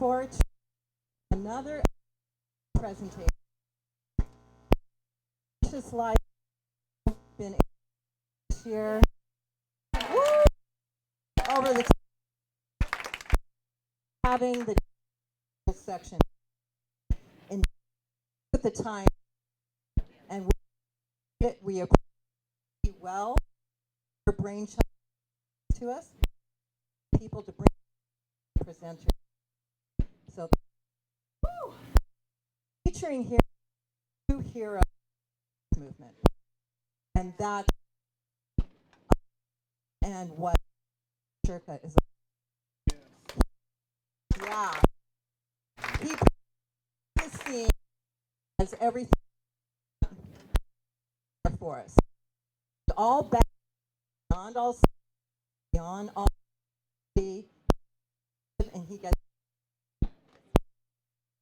forward to another presentation. Just like been this year. Woo! Over the having the section and with the time and we acquire well for brainchild to us, people to bring presenters. So featuring here two heroes movement, and that and what Shurka is. Yeah, he is seen as everything for us. All back beyond all, beyond all, and he gets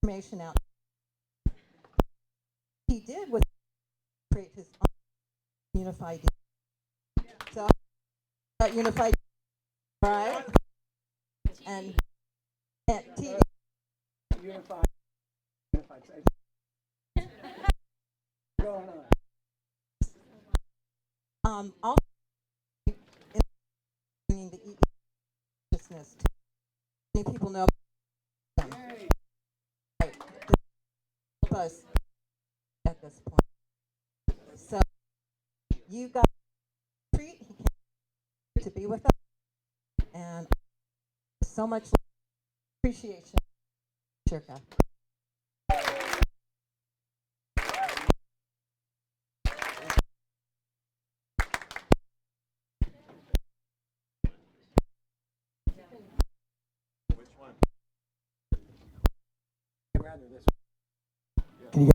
information out. He did was create his own unified. So that unified, right? And TV. Unified. Going on. Also, bringing the consciousness. Many people know them. Right. Help us at this point. So you got a treat. He came to be with us, and so much appreciation, Shurka. Can you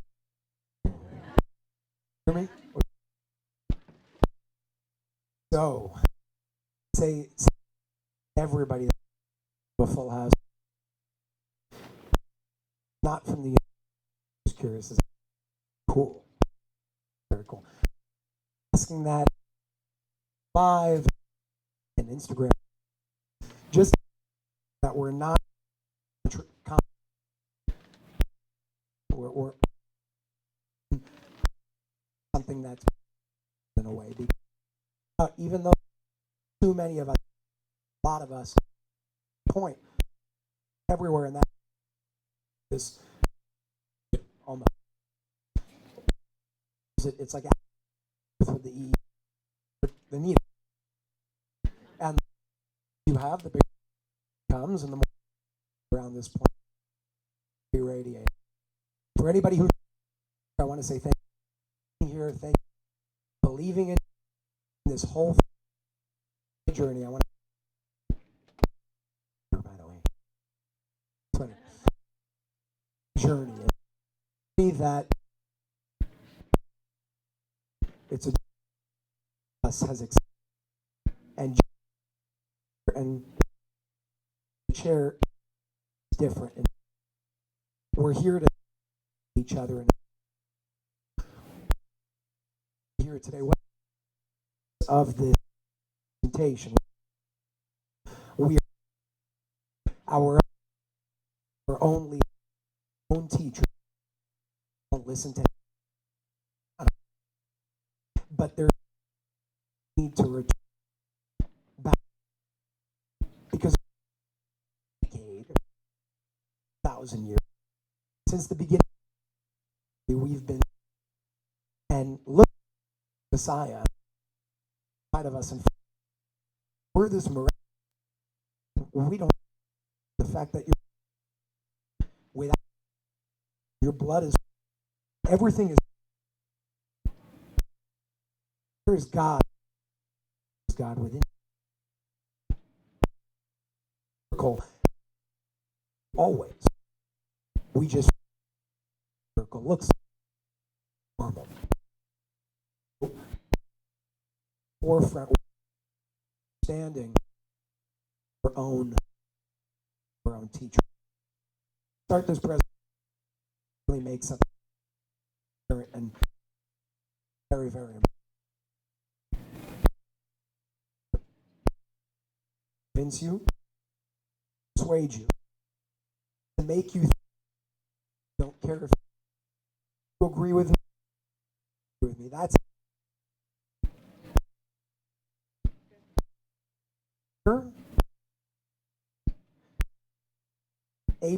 hear me? So, say everybody a full house, not from the just curious, is cool, very cool. Asking that live and Instagram, just that we're not we're something that's in a way, even though too many of us, a lot of us, point everywhere in that is almost it's like with the E, the need, and you have the big comes and the more around this point be radiated. For anybody who I want to say thank you here, thank you for believing in this whole journey. I want to, by the way, journey that it's a us has and the chair is different, and we're here to each other and here today. What of this presentation? We are our only own teacher. Don't listen to him. But there's need to return back because a decade, 1,000 years since the beginning we've been and look Messiah inside of us and we're this miraculous. We don't the fact that you're without your blood is everything is there's God within always we just miracle looks normal forefront standing our own teacher start this presentation really make something and very very important. Convince you, persuade you to make you think. Don't care if you agree with me. That's a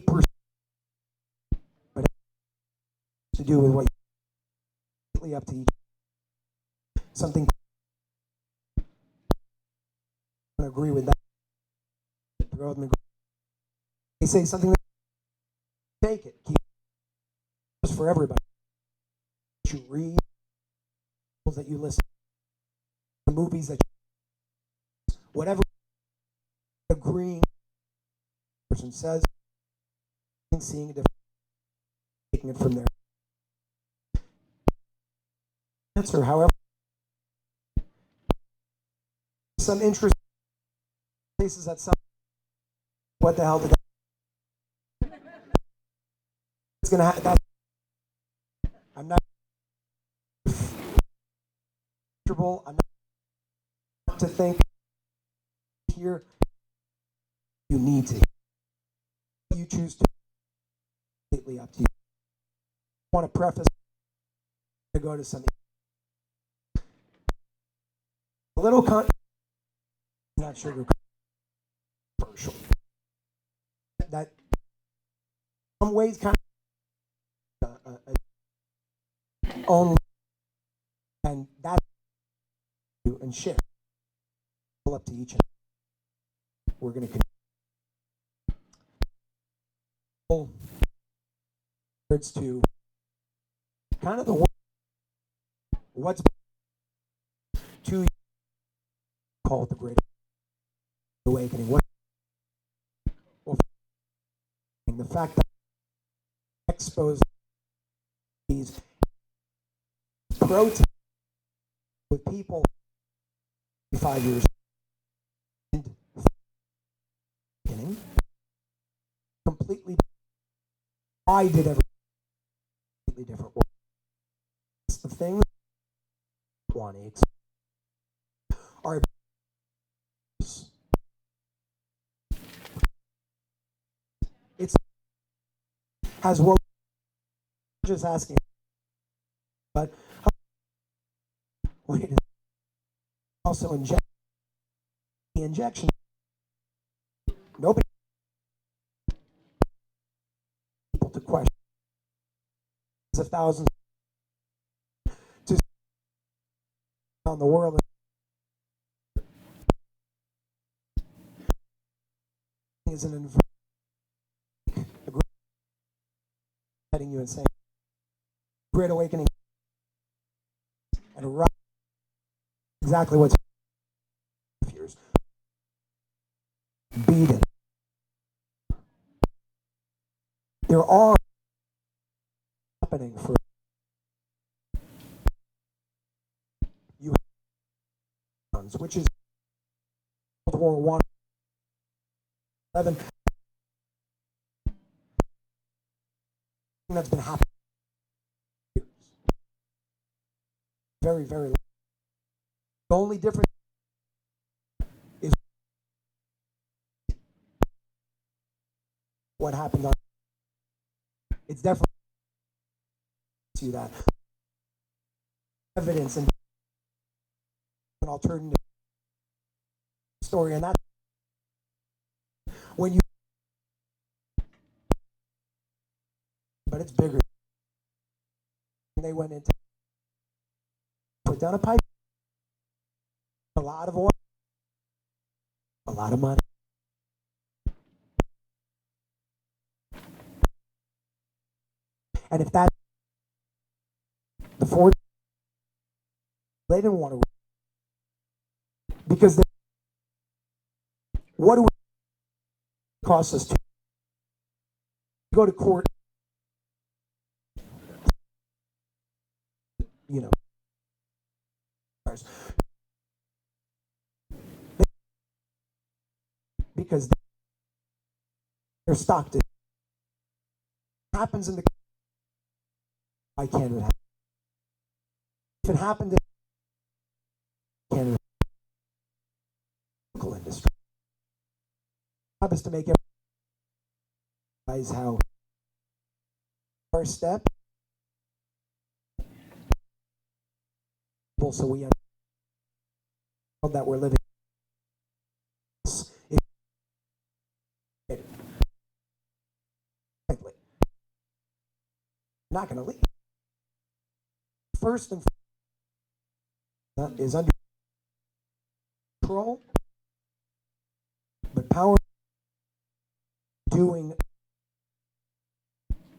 percent, but it has to do with what you completely up to each. Something I don't agree with that. Throw them in. They say something. Take it. Keep it for everybody. You read, that you listen, the movies that you, whatever agreeing person says, seeing it, taking it from there. Answer, however, some interest places that some. What the hell did that? It's gonna happen. I'm not comfortable. I'm not to think here. You need to. You choose to. Completely up to you. I want to preface to go to some a little not sugar commercial. That in some ways kind of own, and that's you and share up to each. We're going to continue words to kind of the what's to call it the Great Awakening. What the fact that Expo these protests with people 5 years and completely. I did everything completely different. It's the things want are it's has what we're just asking, but wait, also inject the injection. Nobody people to question of thousands to around the world. Is an heading you and saying Great Awakening and right exactly what's years beaten. There are happening for you, which is World War One, 11. That's been happening. Very, very long. The only difference is what happened on. It's definitely to that evidence and an alternative story, and that's when you. But it's bigger. They went into put down a pipe, a lot of oil, a lot of money. And if that the Ford, they didn't want to, because what do it cost us to go to court? You know, because they're stocked. It happens in the. Why can't it happen? If it happened in Canada, local industry, job is to make realize how first step, so we understand that we're living. If you're not going to leave. First and foremost is under control, but power doing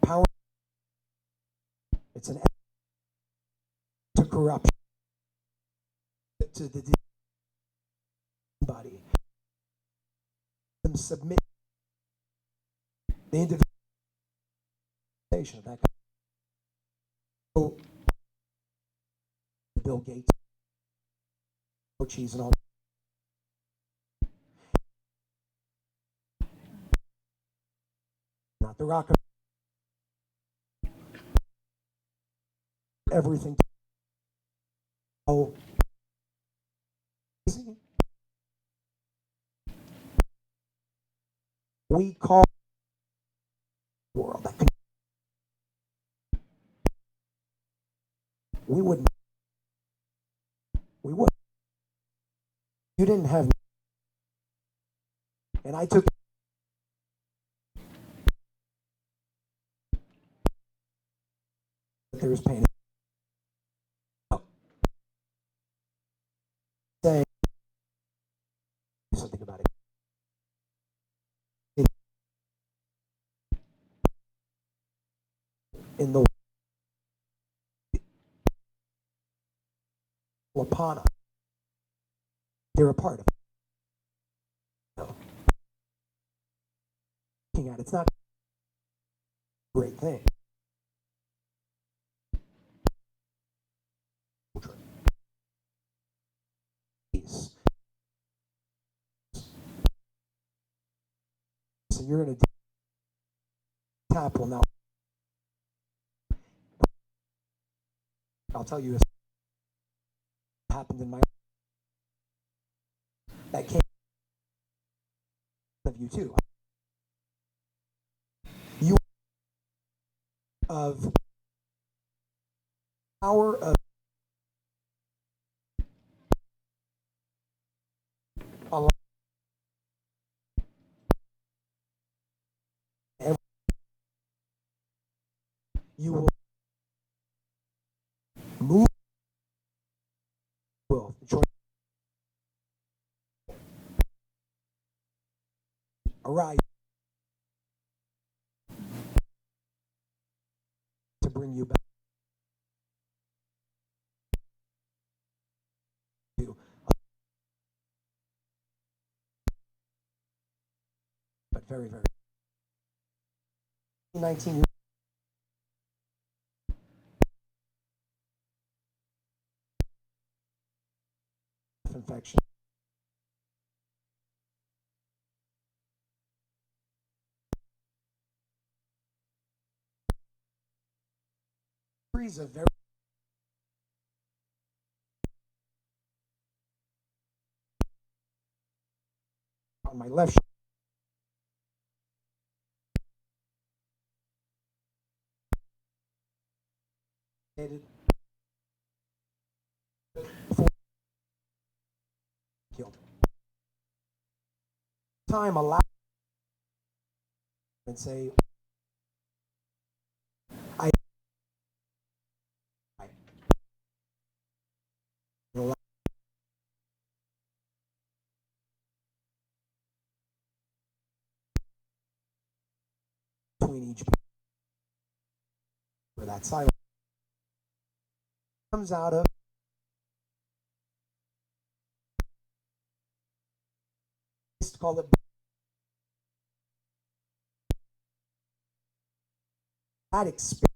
power. It's an to corruption, to the body. Them submit the individualization of that guy. Bill Gates, cheese and all. Not the rock. Everything. Oh, we call the world. We wouldn't. We would. You didn't have. And I took. There's pain. Say something about it. In the Lapana, they're a part of it. No. Looking at it's not a great thing. So you're in a tap. Well, now I'll tell you, it happened in my. That came of you too. You of power of a you will move will join arise to bring you back to but very 19 infection. Series of very on my left shoulder killed. Time allow and say I between each where that silence comes out of call it that experience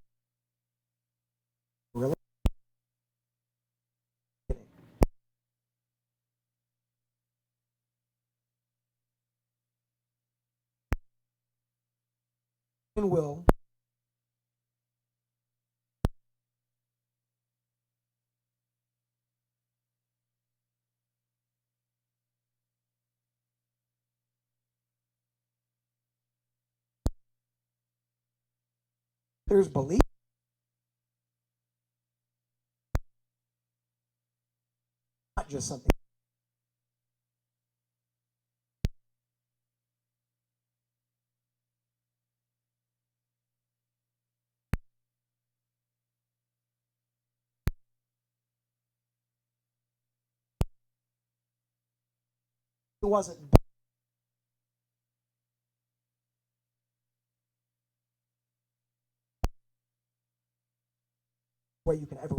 really will There's belief, not just something. It wasn't way you can ever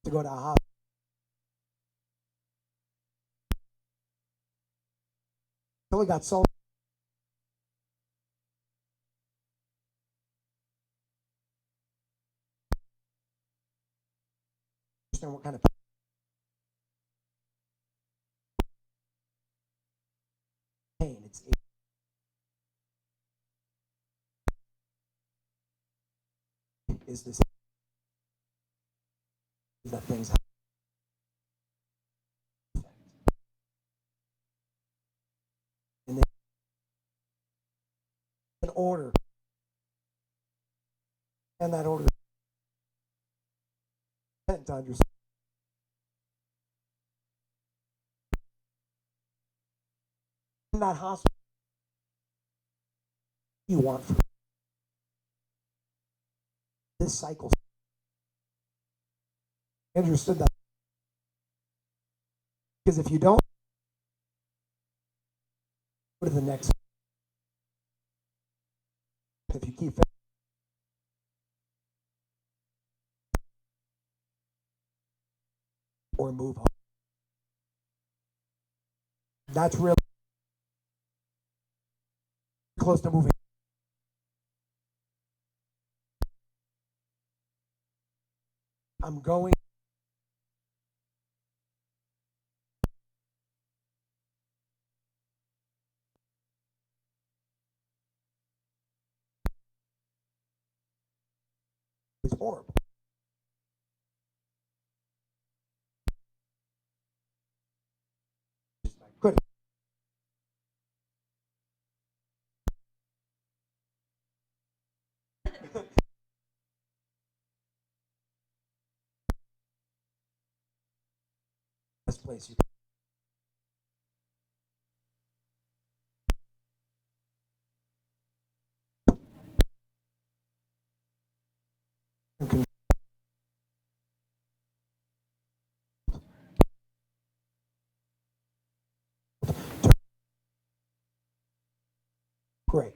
to go to a hospital. Until it got so understand what kind of pain it's is this that things have and then an order and that order to understand in that hospital you want for this cycle. Understood that because if you don't go to the next, if you keep or move on, that's really close to moving. I'm going it's horrible. Good. Best place you can great.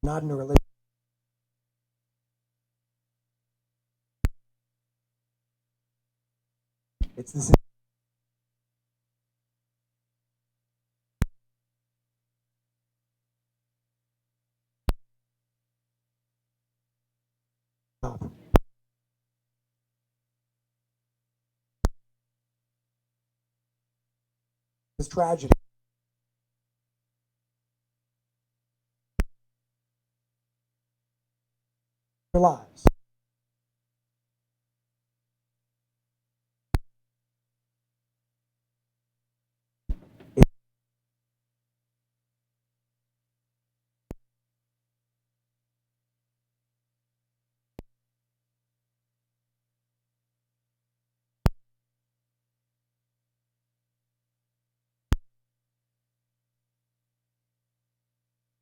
Not in a relationship. It's the same. Job. It's tragedy. Their lives. It,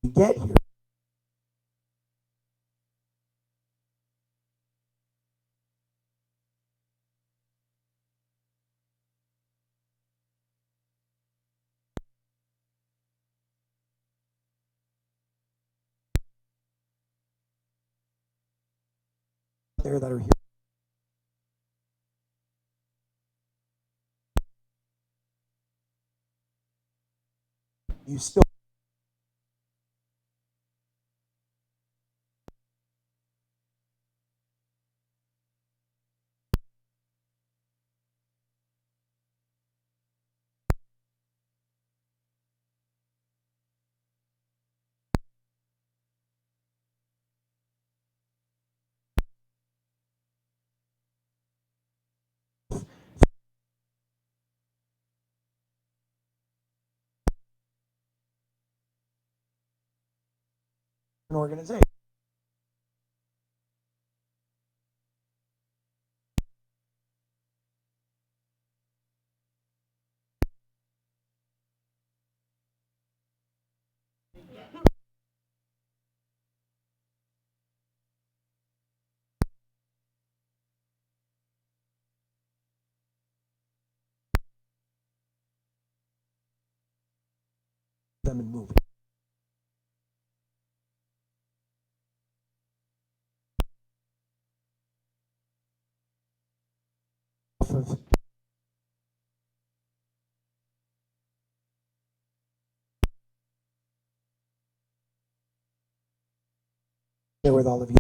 you get here. There that are here. You still an organization. Them and moving. Off of there with all of you.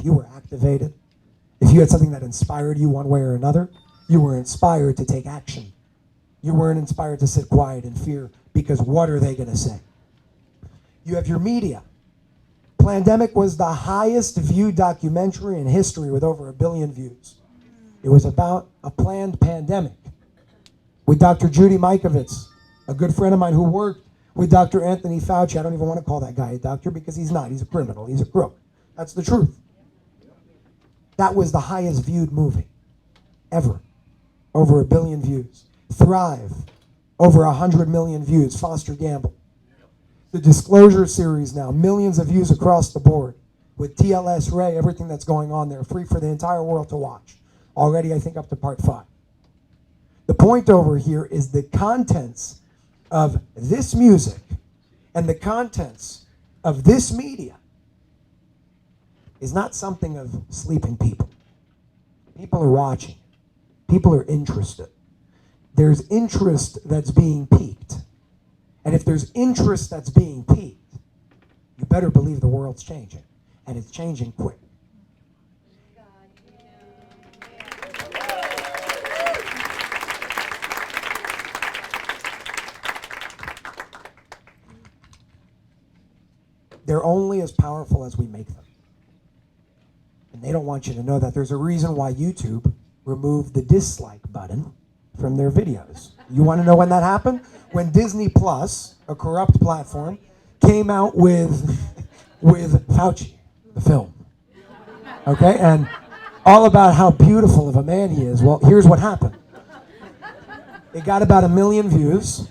if you were activated, if you had something that inspired you one way or another, you were inspired to take action. You weren't inspired to sit quiet in fear, because what are they going to say? You have your media. Plandemic was the highest viewed documentary in history with over 1 billion views. It was about a planned pandemic with Dr. Judy Mikovits, a good friend of mine who worked with Dr. Anthony Fauci. I don't even want to call that guy a doctor because he's not. He's a criminal. He's a crook. That's the truth. That was the highest viewed movie ever. Over 1 billion views. Thrive, over 100 million views. Foster Gamble. The Disclosure series now, millions of views across the board. With TLS Ray, everything that's going on there, free for the entire world to watch. Already, I think, up to part 5. The point over here is the contents of this music and the contents of this media is not something of sleeping people. People are watching. People are interested. There's interest that's being piqued. And if there's interest that's being piqued, you better believe the world's changing. And it's changing quick. They're only as powerful as we make them. And they don't want you to know that there's a reason why YouTube removed the dislike button from their videos. You want to know when that happened? When Disney Plus, a corrupt platform, came out with Fauci, the film. Okay? And all about how beautiful of a man he is. Well, here's what happened. It got about 1 million views,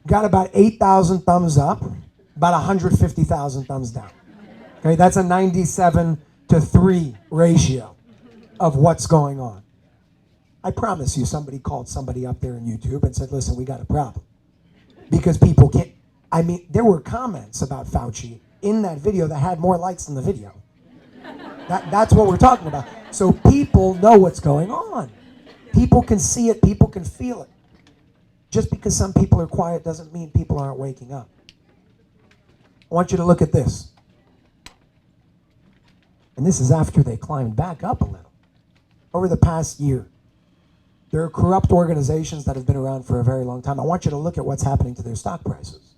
got about 8,000 thumbs up, about 150,000 thumbs down. Okay, that's a 97-3 ratio of what's going on. I promise you, somebody called somebody up there on YouTube and said, listen, we got a problem. Because people can't, I mean, there were comments about Fauci in that video that had more likes than the video. That's what we're talking about. So people know what's going on. People can see it, people can feel it. Just because some people are quiet doesn't mean people aren't waking up. I want you to look at this. And this is after they climbed back up a little. Over the past year, there are corrupt organizations that have been around for a very long time. I want you to look at what's happening to their stock prices.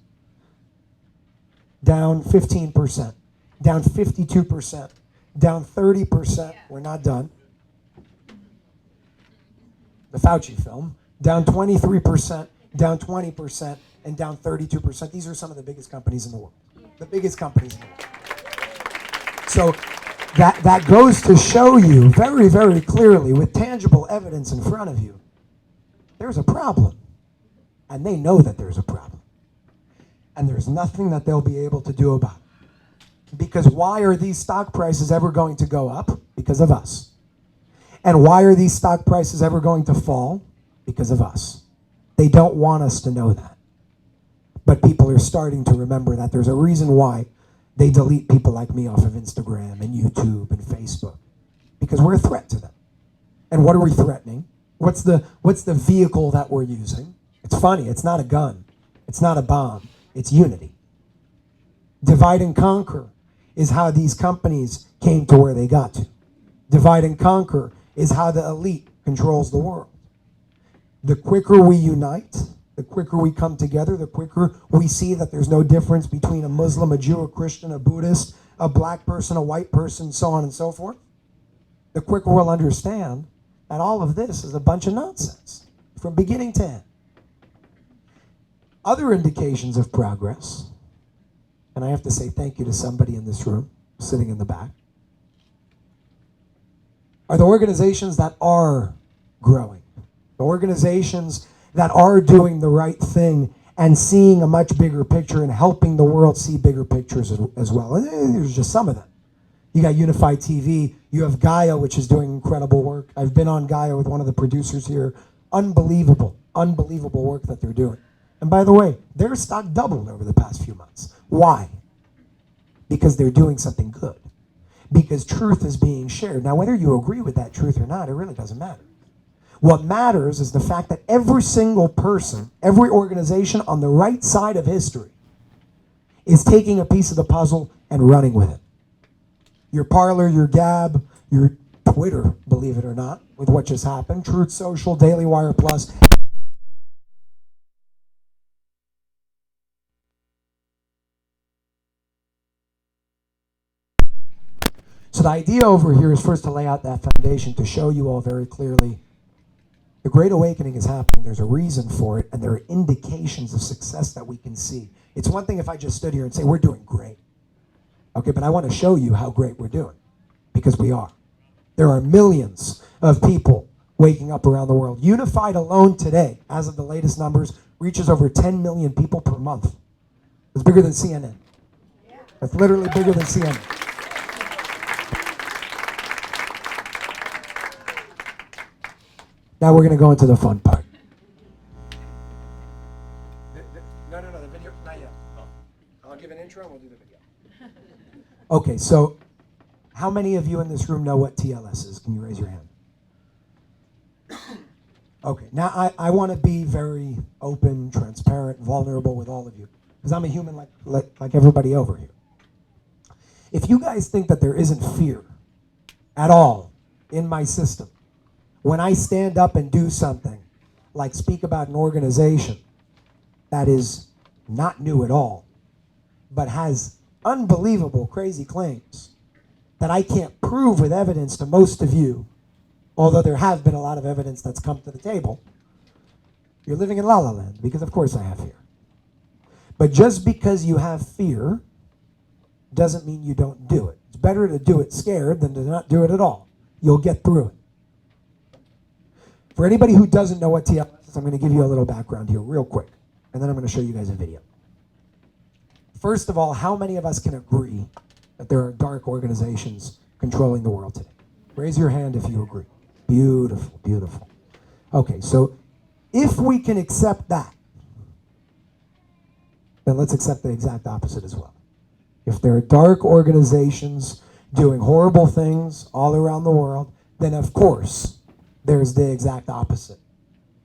Down 15%, down 52%, down 30%. We're not done. The Fauci film, down 23%, down 20%, and down 32%. These are some of the biggest companies in the world. The biggest companies in the world. So that goes to show you very, very clearly with tangible evidence in front of you, there's a problem. And they know that there's a problem. And there's nothing that they'll be able to do about it. Because why are these stock prices ever going to go up? Because of us. And why are these stock prices ever going to fall? Because of us. They don't want us to know that. But people are starting to remember that there's a reason why they delete people like me off of Instagram and YouTube and Facebook. Because we're a threat to them. And what are we threatening? What's the vehicle that we're using? It's funny, it's not a gun. It's not a bomb. It's unity. Divide and conquer is how these companies came to where they got to. Divide and conquer is how the elite controls the world. The quicker we unite, the quicker we come together, the quicker we see that there's no difference between a Muslim, a Jew, a Christian, a Buddhist, a black person, a white person, so on and so forth, the quicker we'll understand that all of this is a bunch of nonsense from beginning to end. Other indications of progress, and I have to say thank you to somebody in this room, sitting in the back, are the organizations that are growing, the organizations that are doing the right thing and seeing a much bigger picture and helping the world see bigger pictures as well. And there's just some of them. You got Unified TV. You have Gaia, which is doing incredible work. I've been on Gaia with one of the producers here. Unbelievable work that they're doing. And by the way, their stock doubled over the past few months. Why? Because they're doing something good. Because truth is being shared. Now, whether you agree with that truth or not, it really doesn't matter. What matters is the fact that every single person, every organization on the right side of history is taking a piece of the puzzle and running with it. your Parler, your Gab, your Twitter, believe it or not, with what just happened, Truth Social, Daily Wire Plus. So the idea over here is first to lay out that foundation to show you all very clearly the Great Awakening is happening. There's a reason for it, and there are indications of success that we can see. It's one thing if I just stood here and say, we're doing great. Okay, but I want to show you how great we're doing, because we are. There are millions of people waking up around the world. Unified alone today, as of the latest numbers, reaches over 10 million people per month. It's bigger than CNN. It's literally bigger than CNN. Now we're going to go into the fun part. No, the video, not yet. I'll give an intro and we'll do the video. Okay, so how many of you in this room know what TLS is? Can you raise your hand? Okay, now I want to be very open, transparent, vulnerable with all of you, because I'm a human like everybody over here. If you guys think that there isn't fear at all in my system, when I stand up and do something, like speak about an organization that is not new at all, but has unbelievable, crazy claims that I can't prove with evidence to most of you, although there have been a lot of evidence that's come to the table, you're living in La La Land, because of course I have fear. But just because you have fear doesn't mean you don't do it. It's better to do it scared than to not do it at all. You'll get through it. For anybody who doesn't know what TLS is, I'm going to give you a little background here real quick, and then I'm going to show you guys a video. First of all, how many of us can agree that there are dark organizations controlling the world today? Raise your hand if you agree. Beautiful, beautiful. Okay, so if we can accept that, then let's accept the exact opposite as well. If there are dark organizations doing horrible things all around the world, then of course there's the exact opposite,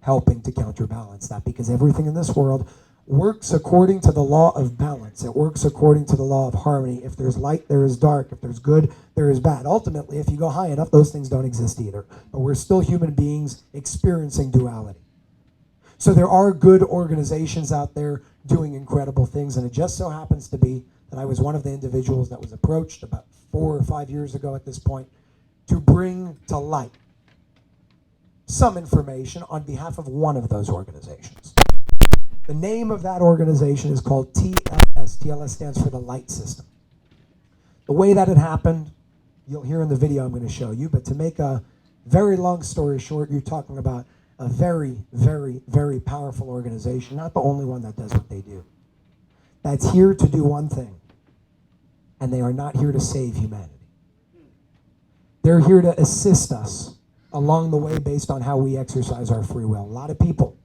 helping to counterbalance that, because everything in this world works according to the law of balance. It works according to the law of harmony. If there's light, there is dark. If there's good, there is bad. Ultimately, if you go high enough, those things don't exist either. But we're still human beings experiencing duality. So there are good organizations out there doing incredible things, and it just so happens to be that I was one of the individuals that was approached about 4 or 5 years ago at this point to bring to light some information on behalf of one of those organizations. The name of that organization is called TLS. TLS stands for the Light System. The way that it happened, you'll hear in the video I'm going to show you, but to make a very long story short, you're talking about a very, very, very powerful organization, not the only one that does what they do, that's here to do one thing, and they are not here to save humanity. They're here to assist us along the way based on how we exercise our free will. A lot of people,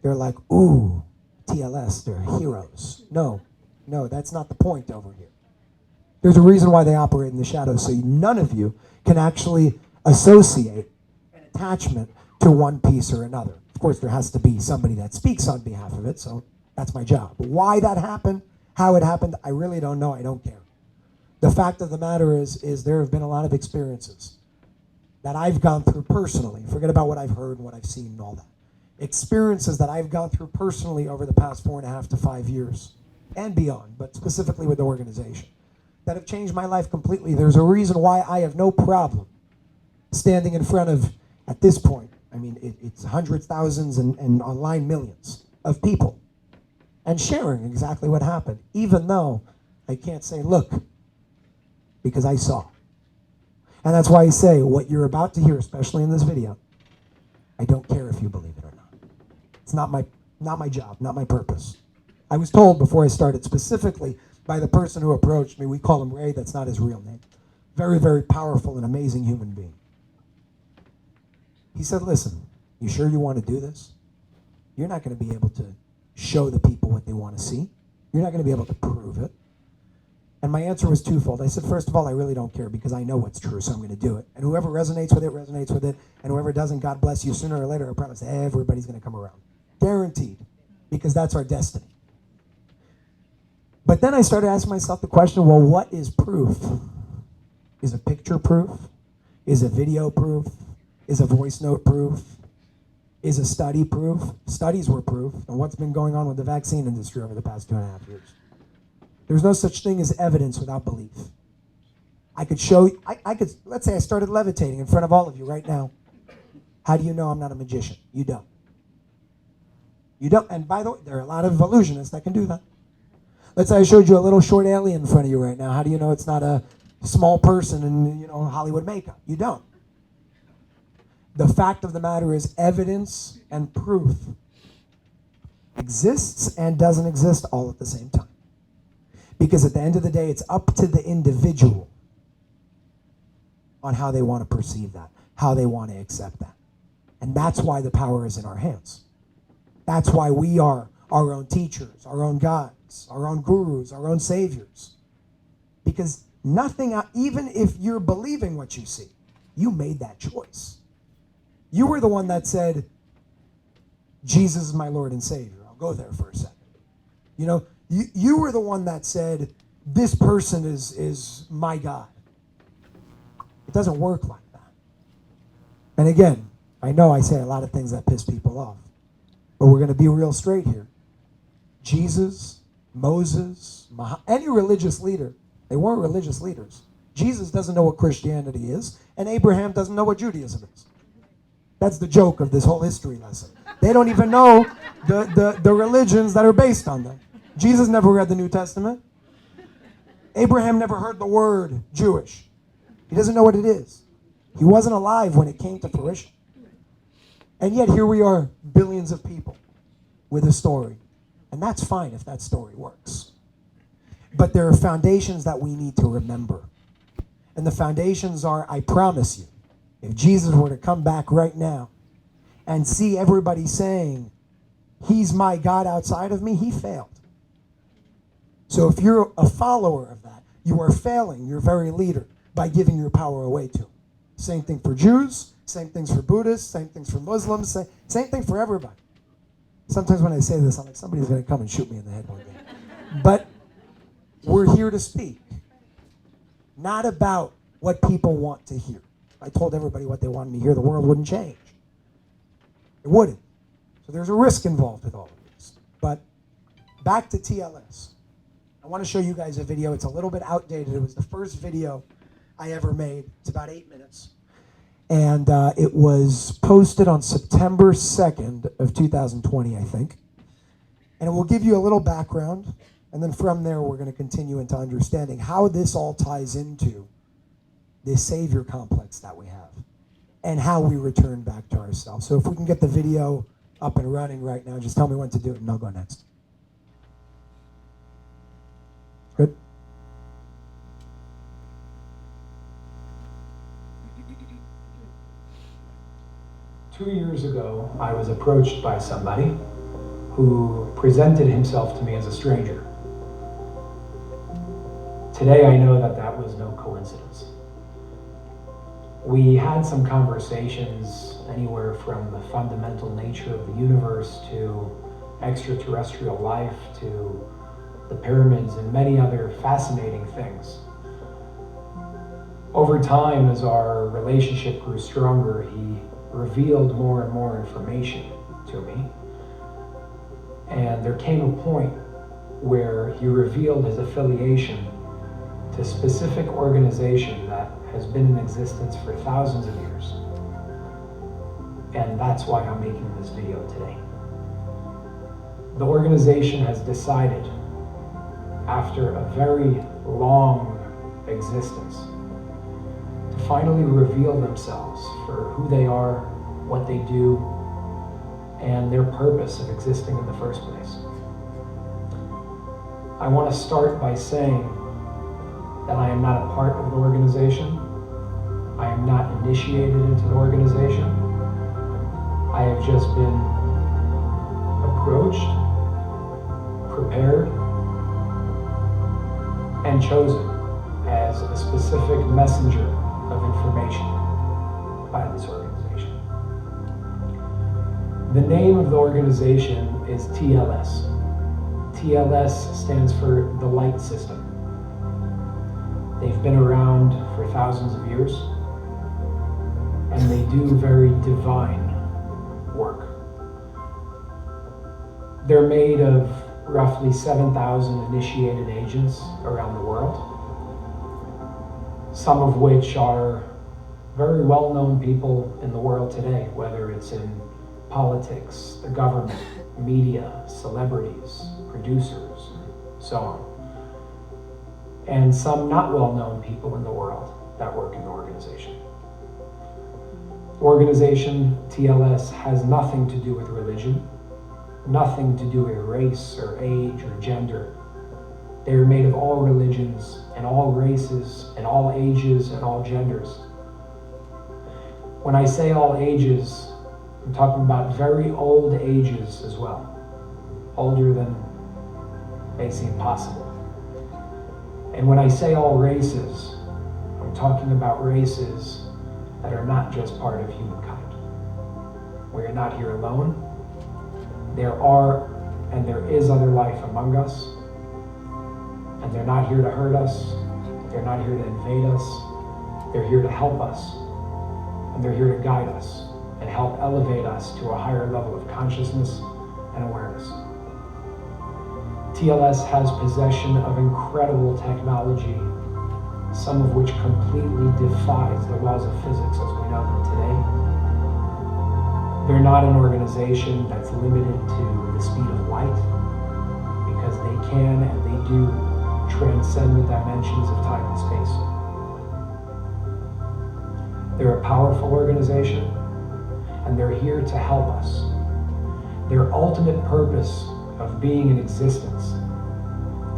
they're like, ooh, TLS, they're heroes. No, that's not the point over here. There's a reason why they operate in the shadows, so none of you can actually associate an attachment to one piece or another. Of course, there has to be somebody that speaks on behalf of it, so that's my job. But why that happened, how it happened, I really don't know. I don't care. The fact of the matter is there have been a lot of experiences that I've gone through personally. Forget about what I've heard and what I've seen and all that. Experiences that I've gone through personally over the past 4.5 to 5 years and beyond, but specifically with the organization, that have changed my life completely. There's a reason why I have no problem standing in front of, at this point, I mean, it's hundreds, thousands, and online millions of people, and sharing exactly what happened, even though I can't say, look, because I saw. And that's why I say what you're about to hear, especially in this video, I don't care if you believe it or not. It's not my job, not my purpose. I was told before I started, specifically by the person who approached me, we call him Ray, that's not his real name. Very, very powerful and amazing human being. He said, listen, you sure you want to do this? You're not going to be able to show the people what they want to see. You're not going to be able to prove it. And my answer was twofold. I said, first of all, I really don't care because I know what's true, so I'm going to do it. And whoever resonates with it, resonates with it. And whoever doesn't, God bless you. Sooner or later, I promise everybody's going to come around. Guaranteed. Because that's our destiny. But then I started asking myself the question, well, what is proof? Is a picture proof? Is a video proof? Is a voice note proof? Is a study proof? Studies were proof. And what's been going on with the vaccine industry over the past 2.5 years? There's no such thing as evidence without belief. I could show you, let's say I started levitating in front of all of you right now. How do you know I'm not a magician? You don't. You don't, and by the way, there are a lot of illusionists that can do that. Let's say I showed you a little short alien in front of you right now. How do you know it's not a small person in Hollywood makeup? You don't. The fact of the matter is evidence and proof exists and doesn't exist all at the same time. Because at the end of the day, it's up to the individual on how they want to perceive that, how they want to accept that. And that's why the power is in our hands. That's why we are our own teachers, our own guides, our own gurus, our own saviors. Because nothing, even if you're believing what you see, you made that choice. You were the one that said, Jesus is my Lord and Savior. I'll go there for a second. You were the one that said, this person is my God. It doesn't work like that. And again, I know I say a lot of things that piss people off, but we're going to be real straight here. Jesus, Moses, any religious leader, they weren't religious leaders. Jesus doesn't know what Christianity is, and Abraham doesn't know what Judaism is. That's the joke of this whole history lesson. They don't even know the religions that are based on them. Jesus never read the New Testament. Abraham never heard the word Jewish. He doesn't know what it is. He wasn't alive when it came to fruition. And yet here we are, billions of people with a story. And that's fine if that story works. But there are foundations that we need to remember. And the foundations are, I promise you, if Jesus were to come back right now and see everybody saying, he's my God outside of me, he failed. So if you're a follower of that, you are failing your very leader by giving your power away to him. Same thing for Jews, same things for Buddhists, same things for Muslims, same thing for everybody. Sometimes when I say this, I'm like, somebody's going to come and shoot me in the head one day. But we're here to speak, not about what people want to hear. If I told everybody what they wanted to hear, the world wouldn't change. It wouldn't. So there's a risk involved with all of this. But back to TLS. I want to show you guys a video. It's a little bit outdated. It was the first video I ever made. It's about 8 minutes. And it was posted on September 2nd of 2020, I think. And it will give you a little background. And then from there, we're going to continue into understanding how this all ties into this savior complex that we have and how we return back to ourselves. So if we can get the video up and running right now, just tell me when to do it and I'll go next. Good? Two years ago, I was approached by somebody who presented himself to me as a stranger. Today, I know that that was no coincidence. We had some conversations anywhere from the fundamental nature of the universe to extraterrestrial life to the pyramids and many other fascinating things. Over time, as our relationship grew stronger, he revealed more and more information to me. And there came a point where he revealed his affiliation to a specific organization that has been in existence for thousands of years. And that's why I'm making this video today. The organization has decided, after a very long existence, to finally reveal themselves for who they are, what they do, and their purpose of existing in the first place. I want to start by saying that I am not a part of the organization. I am not initiated into the organization. I have just been approached, prepared, and chosen as a specific messenger of information by this organization. The name of the organization is TLS. TLS stands for the Light System. They've been around for thousands of years, and they do very divine work. They're made of roughly 7,000 initiated agents around the world, some of which are very well-known people in the world today, whether it's in politics, the government, media, celebrities, producers, and so on. And some not well-known people in the world that work in the organization. Organization TLS has nothing to do with religion, nothing to do with race or age or gender. They are made of all religions and all races and all ages and all genders. When I say all ages, I'm talking about very old ages as well, older than may seem possible. And when I say all races, I'm talking about races that are not just part of humankind. We are not here alone. There are and there is other life among us, and they're not here to hurt us. They're not here to invade us. They're here to help us, and they're here to guide us and help elevate us to a higher level of consciousness and awareness. TLS has possession of incredible technology, some of which completely defies the laws of physics as we know them today. They're not an organization that's limited to the speed of light, because they can and they do transcend the dimensions of time and space. They're a powerful organization, and they're here to help us. Their ultimate purpose of being in existence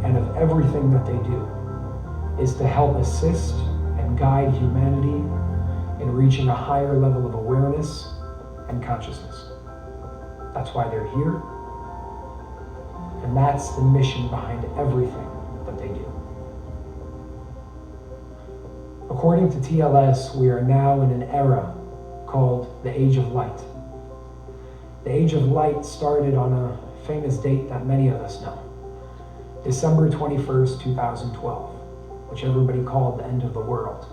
and of everything that they do is to help assist and guide humanity in reaching a higher level of awareness and consciousness. That's why they're here, and that's the mission behind everything that they do. According to TLS, we are now in an era called the Age of Light. The Age of Light started on a famous date that many of us know, December 21st, 2012, which everybody called the end of the world,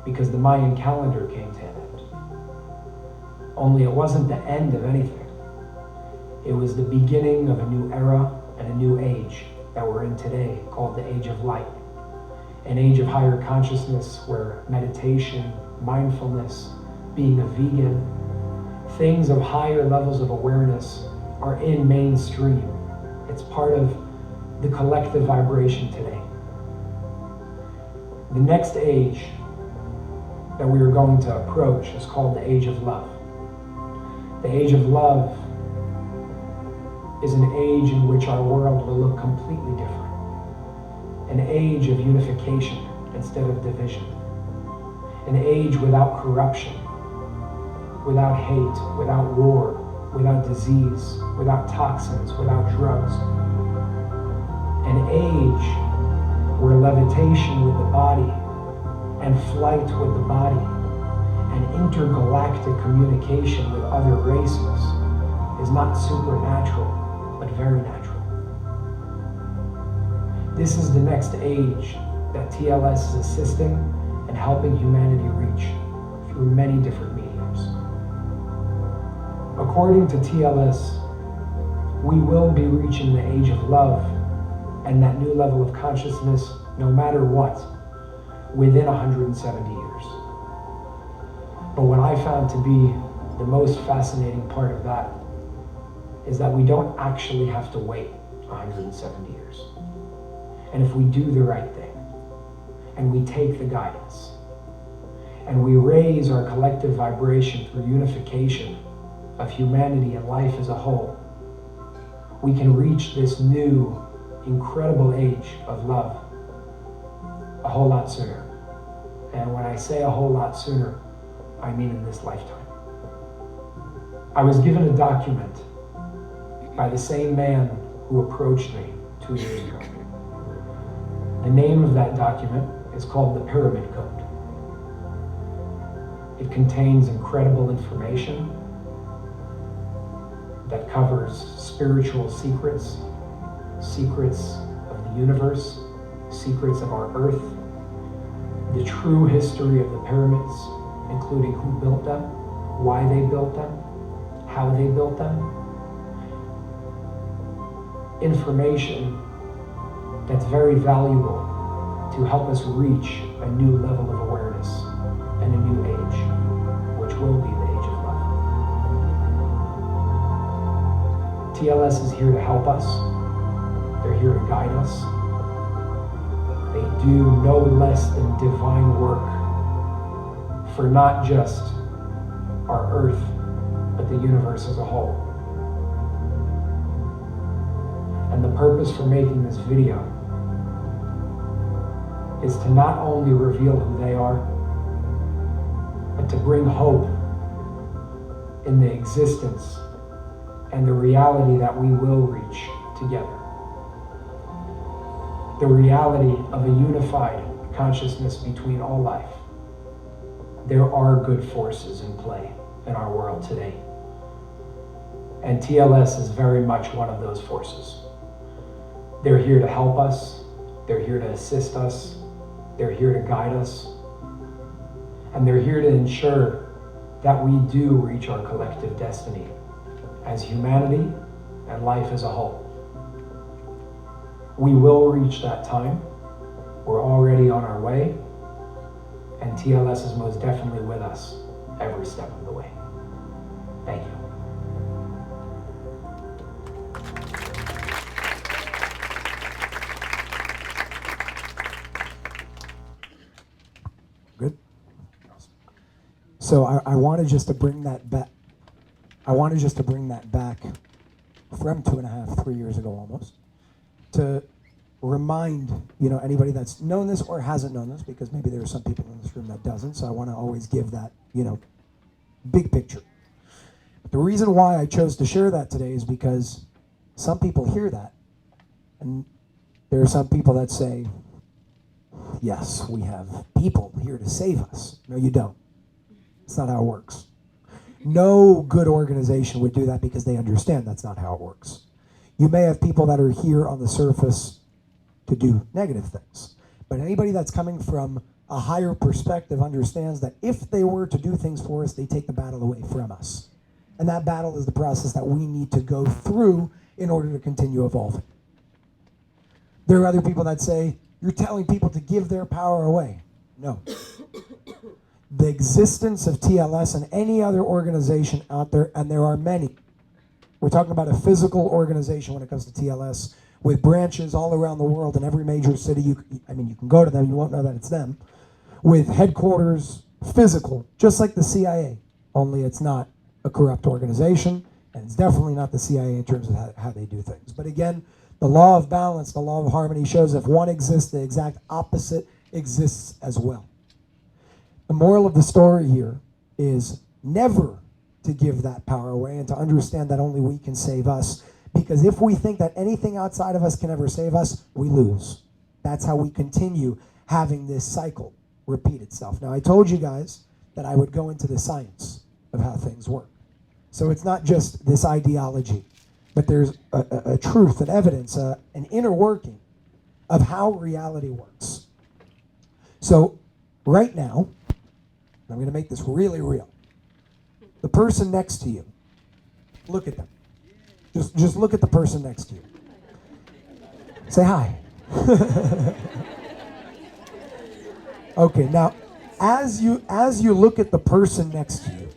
because the Mayan calendar came to an end. Only it wasn't the end of anything. It was the beginning of a new era and a new age that we're in today, called the Age of Light. An age of higher consciousness where meditation, mindfulness, being a vegan, things of higher levels of awareness are in mainstream. It's part of the collective vibration today. The next age that we are going to approach is called the Age of Love. The Age of Love is an age in which our world will look completely different. An age of unification instead of division. An age without corruption, without hate, without war, without disease, without toxins, without drugs. An age where levitation with the body and flight with the body and intergalactic communication with other races is not supernatural, but very natural. This is the next age that TLS is assisting and helping humanity reach through many different mediums. According to TLS, we will be reaching the Age of Love and that new level of consciousness, no matter what, within 170 years. But what I found to be the most fascinating part of that is that we don't actually have to wait 170 years. And if we do the right thing, and we take the guidance, and we raise our collective vibration through unification of humanity and life as a whole, we can reach this new, incredible age of love a whole lot sooner. And when I say a whole lot sooner, I mean in this lifetime. I was given a document by the same man who approached me 2 years ago. The name of that document is called the Pyramid Code. It contains incredible information that covers spiritual secrets, secrets of the universe, secrets of our earth, the true history of the pyramids, including who built them, why they built them, how they built them. Information that's very valuable to help us reach a new level of awareness and a new age, which will be the age of love. TLS is here to help us. They're here to guide us. They do no less than divine work for not just our Earth, but the universe as a whole. And the purpose for making this video is to not only reveal who they are, but to bring hope in the existence and the reality that we will reach together. The reality of a unified consciousness between all life. There are good forces in play in our world today. And TLS is very much one of those forces. They're here to help us. They're here to assist us. They're here to guide us. And they're here to ensure that we do reach our collective destiny as humanity and life as a whole. We will reach that time. We're already on our way. And TLS is most definitely with us every step of the way. Thank you. Good. So I wanted just to bring that back. I wanted just to bring that back from 2.5, 3 years ago almost, to remind anybody that's known this or hasn't known this, because maybe there are some people in this room that doesn't. So I want to always give that big picture. But the reason why I chose to share that today is because some people hear that, and there are some people that say, yes, we have people here to save us. No, you don't. It's not how it works. No good organization would do that because they understand that's not how it works. You may have people that are here on the surface to do negative things, but anybody that's coming from a higher perspective understands that if they were to do things for us, they take the battle away from us. And that battle is the process that we need to go through in order to continue evolving. There are other people that say, you're telling people to give their power away. No. The existence of TLS and any other organization out there, and there are many. We're talking about a physical organization when it comes to TLS, with branches all around the world in every major city. You can go to them, you won't know that it's them. With headquarters, physical, just like the CIA, only it's not a corrupt organization, and it's definitely not the CIA in terms of how they do things. But again, the law of balance, the law of harmony shows if one exists, the exact opposite exists as well. The moral of the story here is never to give that power away and to understand that only we can save us. Because if we think that anything outside of us can ever save us, we lose. That's how we continue having this cycle repeat itself. Now, I told you guys that I would go into the science of how things work. So it's not just this ideology, but there's a truth, an evidence, an inner working of how reality works. So right now, I'm going to make this really real. The person next to you, look at them. Just look at the person next to you. Say hi. Okay, now, as you look at the person next to you,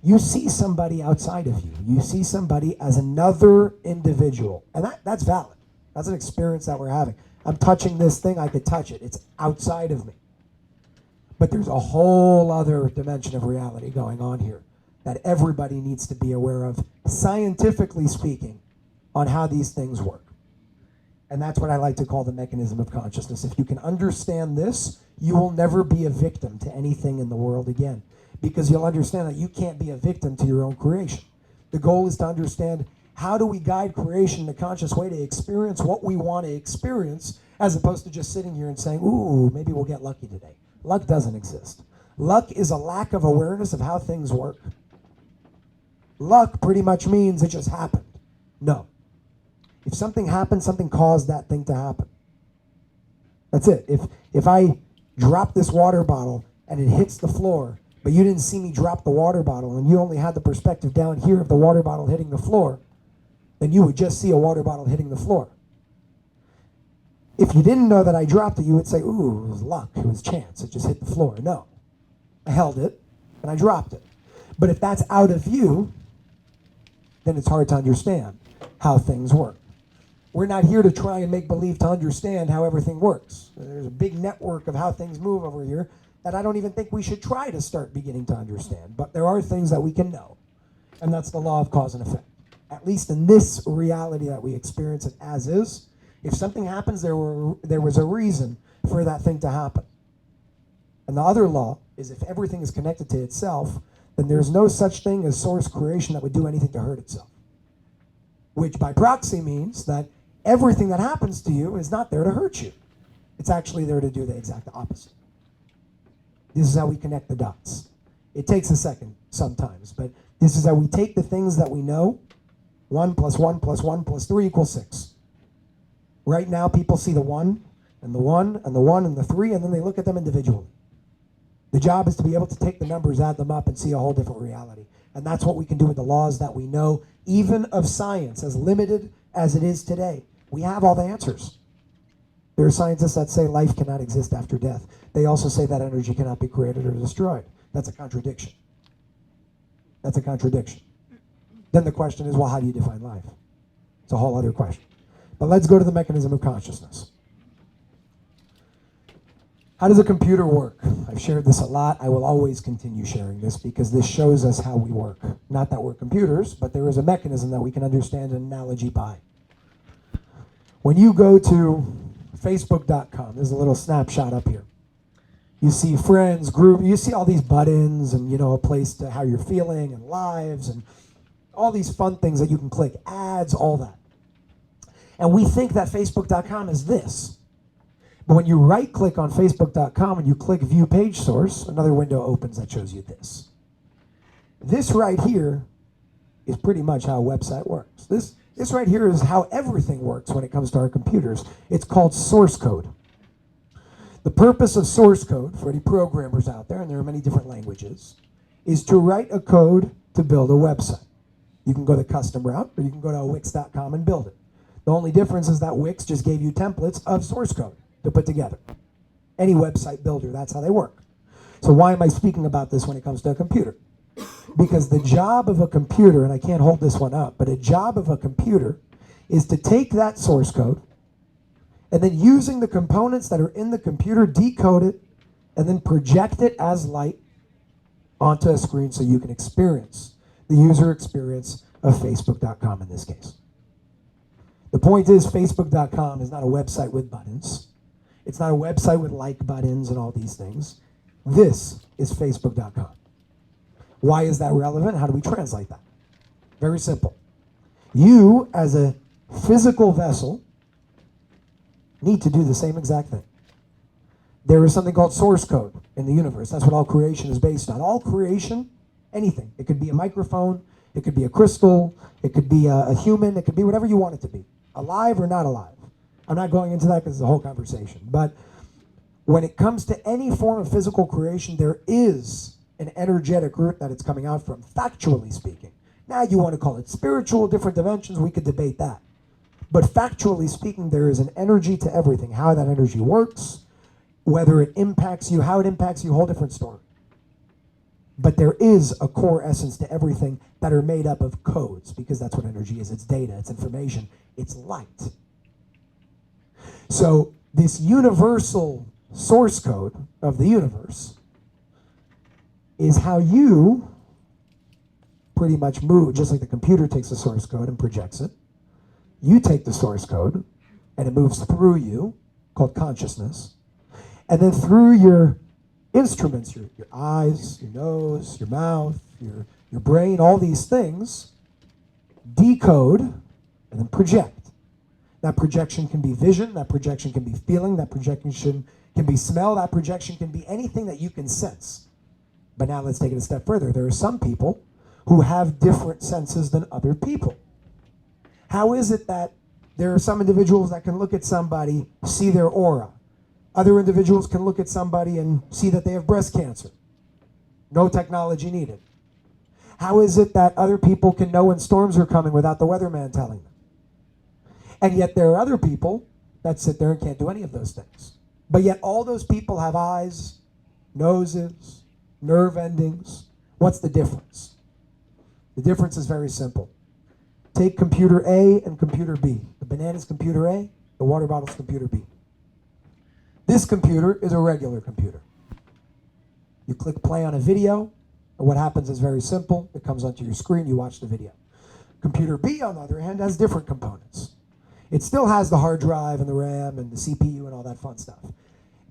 you see somebody outside of you. You see somebody as another individual. And that's valid. That's an experience that we're having. I'm touching this thing, I could touch it. It's outside of me. But there's a whole other dimension of reality going on here that everybody needs to be aware of, scientifically speaking, on how these things work. And that's what I like to call the mechanism of consciousness. If you can understand this, you will never be a victim to anything in the world again, because you'll understand that you can't be a victim to your own creation. The goal is to understand, how do we guide creation in a conscious way to experience what we want to experience, as opposed to just sitting here and saying, ooh, maybe we'll get lucky today. Luck doesn't exist. Luck is a lack of awareness of how things work. Luck pretty much means it just happened. No. If something happened, something caused that thing to happen. That's it. If I drop this water bottle and it hits the floor, but you didn't see me drop the water bottle and you only had the perspective down here of the water bottle hitting the floor, then you would just see a water bottle hitting the floor. If you didn't know that I dropped it, you would say, ooh, it was luck, it was chance, it just hit the floor. No, I held it and I dropped it. But if that's out of view, then it's hard to understand how things work. We're not here to try and make believe to understand how everything works. There's a big network of how things move over here that I don't even think we should try to start beginning to understand. But there are things that we can know, and that's the law of cause and effect. At least in this reality that we experience it as is, if something happens, there was a reason for that thing to happen. And the other law is if everything is connected to itself, then there's no such thing as source creation that would do anything to hurt itself. Which by proxy means that everything that happens to you is not there to hurt you. It's actually there to do the exact opposite. This is how we connect the dots. It takes a second sometimes, but this is how we take the things that we know. 1 + 1 + 1 + 3 = 6. Right now, people see the 1 and the 1 and the 1 and the 3, and then they look at them individually. The job is to be able to take the numbers, add them up, and see a whole different reality. And that's what we can do with the laws that we know, even of science, as limited as it is today. We have all the answers. There are scientists that say life cannot exist after death. They also say that energy cannot be created or destroyed. That's a contradiction. That's a contradiction. Then the question is, well, how do you define life? It's a whole other question. But let's go to the mechanism of consciousness. How does a computer work? I've shared this a lot. I will always continue sharing this because this shows us how we work. Not that we're computers, but there is a mechanism that we can understand an analogy by. When you go to Facebook.com, there's a little snapshot up here. You see friends, group, you see all these buttons and, a place to how you're feeling and lives and all these fun things that you can click, ads, all that. And we think that Facebook.com is this. But when you right-click on Facebook.com and you click View Page Source, another window opens that shows you this. This right here is pretty much how a website works. This right here is how everything works when it comes to our computers. It's called source code. The purpose of source code, for any programmers out there, and there are many different languages, is to write a code to build a website. You can go the custom route, or you can go to Wix.com and build it. The only difference is that Wix just gave you templates of source code to put together. Any website builder, that's how they work. So why am I speaking about this when it comes to a computer? Because the job of a computer, and I can't hold this one up, but a job of a computer is to take that source code and then using the components that are in the computer, decode it, and then project it as light onto a screen so you can experience the user experience of Facebook.com in this case. The point is, Facebook.com is not a website with buttons. It's not a website with like buttons and all these things. This is Facebook.com. Why is that relevant? How do we translate that? Very simple. You, as a physical vessel, need to do the same exact thing. There is something called source code in the universe. That's what all creation is based on. All creation, anything. It could be a microphone, it could be a crystal, it could be a human, it could be whatever you want it to be. Alive or not alive. I'm not going into that because it's a whole conversation. But when it comes to any form of physical creation, there is an energetic root that it's coming out from, factually speaking. Now you want to call it spiritual, different dimensions, we could debate that. But factually speaking, there is an energy to everything. How that energy works, whether it impacts you, how it impacts you, whole different story. But there is a core essence to everything that are made up of codes, because that's what energy is. It's data, it's information, it's light. So this universal source code of the universe is how you pretty much move, just like the computer takes the source code and projects it. You take the source code and it moves through you, called consciousness, and then through your instruments, your eyes, your nose, your mouth, your brain, all these things, decode and then project. That projection can be vision, that projection can be feeling, that projection can be smell, that projection can be anything that you can sense. But now let's take it a step further. There are some people who have different senses than other people. How is it that there are some individuals that can look at somebody, see their aura? Other individuals can look at somebody and see that they have breast cancer. No technology needed. How is it that other people can know when storms are coming without the weatherman telling them? And yet there are other people that sit there and can't do any of those things. But yet all those people have eyes, noses, nerve endings. What's the difference? The difference is very simple. Take computer A and computer B. The banana's computer A, the water bottle's computer B. This computer is a regular computer. You click play on a video, and what happens is very simple. It comes onto your screen, you watch the video. Computer B, on the other hand, has different components. It still has the hard drive and the RAM and the CPU and all that fun stuff.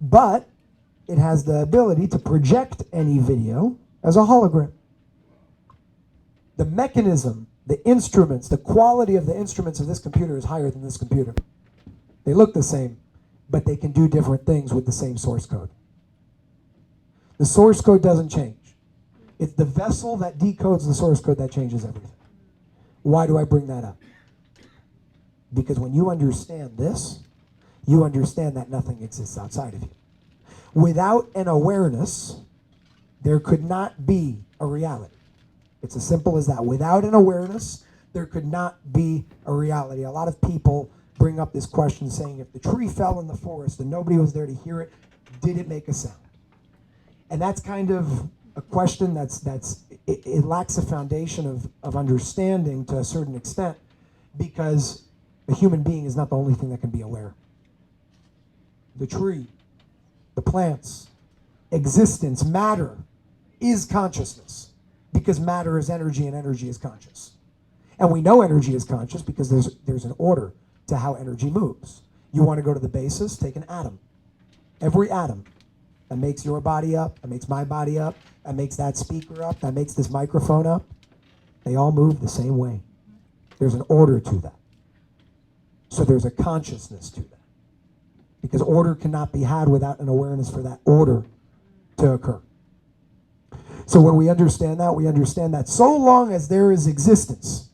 But it has the ability to project any video as a hologram. The mechanism, the instruments, the quality of the instruments of this computer is higher than this computer. They look the same, but they can do different things with the same source code. The source code doesn't change. It's the vessel that decodes the source code that changes everything. Why do I bring that up? Because when you understand this, you understand that nothing exists outside of you. Without an awareness, there could not be a reality. It's as simple as that. Without an awareness, there could not be a reality. A lot of people bring up this question saying, if the tree fell in the forest and nobody was there to hear it, did it make a sound? And that's kind of a question it lacks a foundation of understanding to a certain extent, because a human being is not the only thing that can be aware. The tree, the plants, existence, matter is consciousness, because matter is energy and energy is conscious. And we know energy is conscious because there's an order to how energy moves. You want to go to the basis, take an atom. Every atom that makes your body up, that makes my body up, that makes that speaker up, that makes this microphone up, they all move the same way. There's an order to that. So there's a consciousness to that. Because order cannot be had without an awareness for that order to occur. So when we understand that so long as there is existence,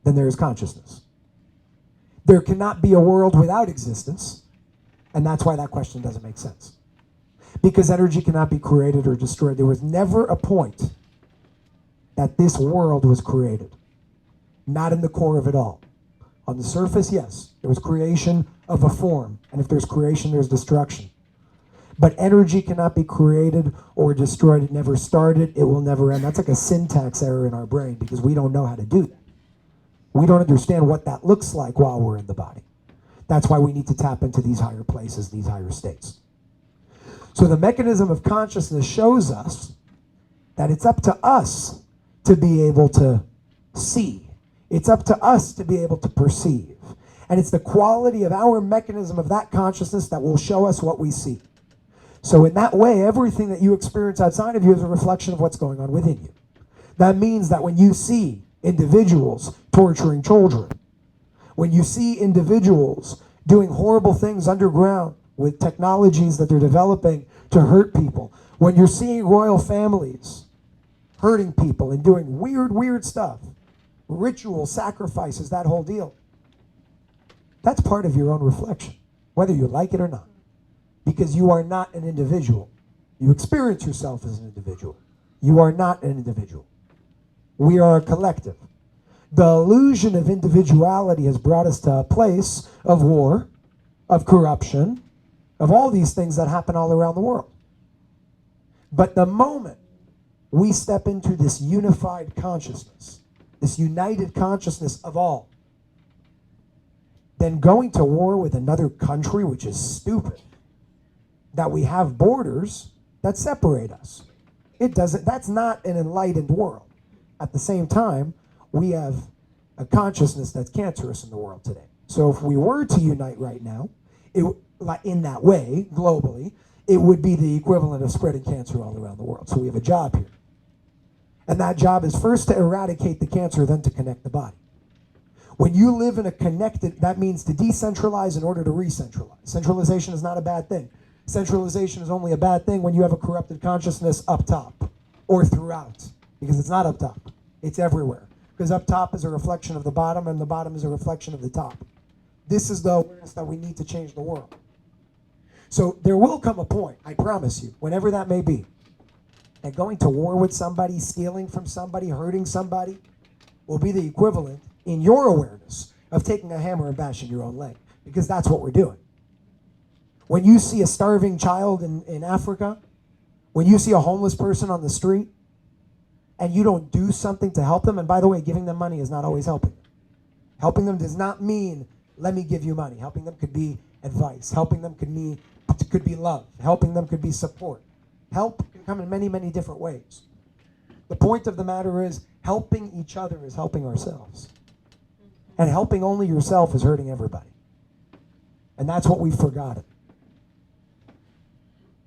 then there is consciousness. There cannot be a world without existence, and that's why that question doesn't make sense. Because energy cannot be created or destroyed. There was never a point that this world was created. Not in the core of it all. On the surface, yes, there was creation of a form, and if there's creation, there's destruction. But energy cannot be created or destroyed. It never started. It will never end. That's like a syntax error in our brain because we don't know how to do that. We don't understand what that looks like while we're in the body. That's why we need to tap into these higher places, these higher states. So the mechanism of consciousness shows us that it's up to us to be able to see. It's up to us to be able to perceive. And it's the quality of our mechanism of that consciousness that will show us what we see. So in that way, everything that you experience outside of you is a reflection of what's going on within you. That means that when you see individuals torturing children, when you see individuals doing horrible things underground with technologies that they're developing to hurt people, when you're seeing royal families hurting people and doing weird stuff, ritual sacrifices, that whole deal, that's part of your own reflection, whether you like it or not. Because you are not an individual. You experience yourself as an individual. You are not an individual. We are a collective. The illusion of individuality has brought us to a place of war, of corruption, of all these things that happen all around the world. But the moment we step into this unified consciousness, this united consciousness of all, then going to war with another country, which is stupid, that we have borders that separate us. That's not an enlightened world. At the same time, we have a consciousness that's cancerous in the world today. So if we were to unite right now, in that way, globally, it would be the equivalent of spreading cancer all around the world. So we have a job here. And that job is first to eradicate the cancer, then to connect the body. When you live in a connected, that means to decentralize in order to re-centralize. Centralization is not a bad thing. Centralization is only a bad thing when you have a corrupted consciousness up top or throughout, because it's not up top. It's everywhere. Because up top is a reflection of the bottom and the bottom is a reflection of the top. This is the awareness that we need to change the world. So there will come a point, I promise you, whenever that may be, that going to war with somebody, stealing from somebody, hurting somebody, will be the equivalent in your awareness of taking a hammer and bashing your own leg, because that's what we're doing. When you see a starving child in Africa, when you see a homeless person on the street, and you don't do something to help them, and by the way, giving them money is not always helping them. Helping them does not mean, let me give you money. Helping them could be advice. Helping them could be love. Helping them could be support. Help can come in many, many different ways. The point of the matter is, helping each other is helping ourselves. And helping only yourself is hurting everybody. And that's what we've forgotten.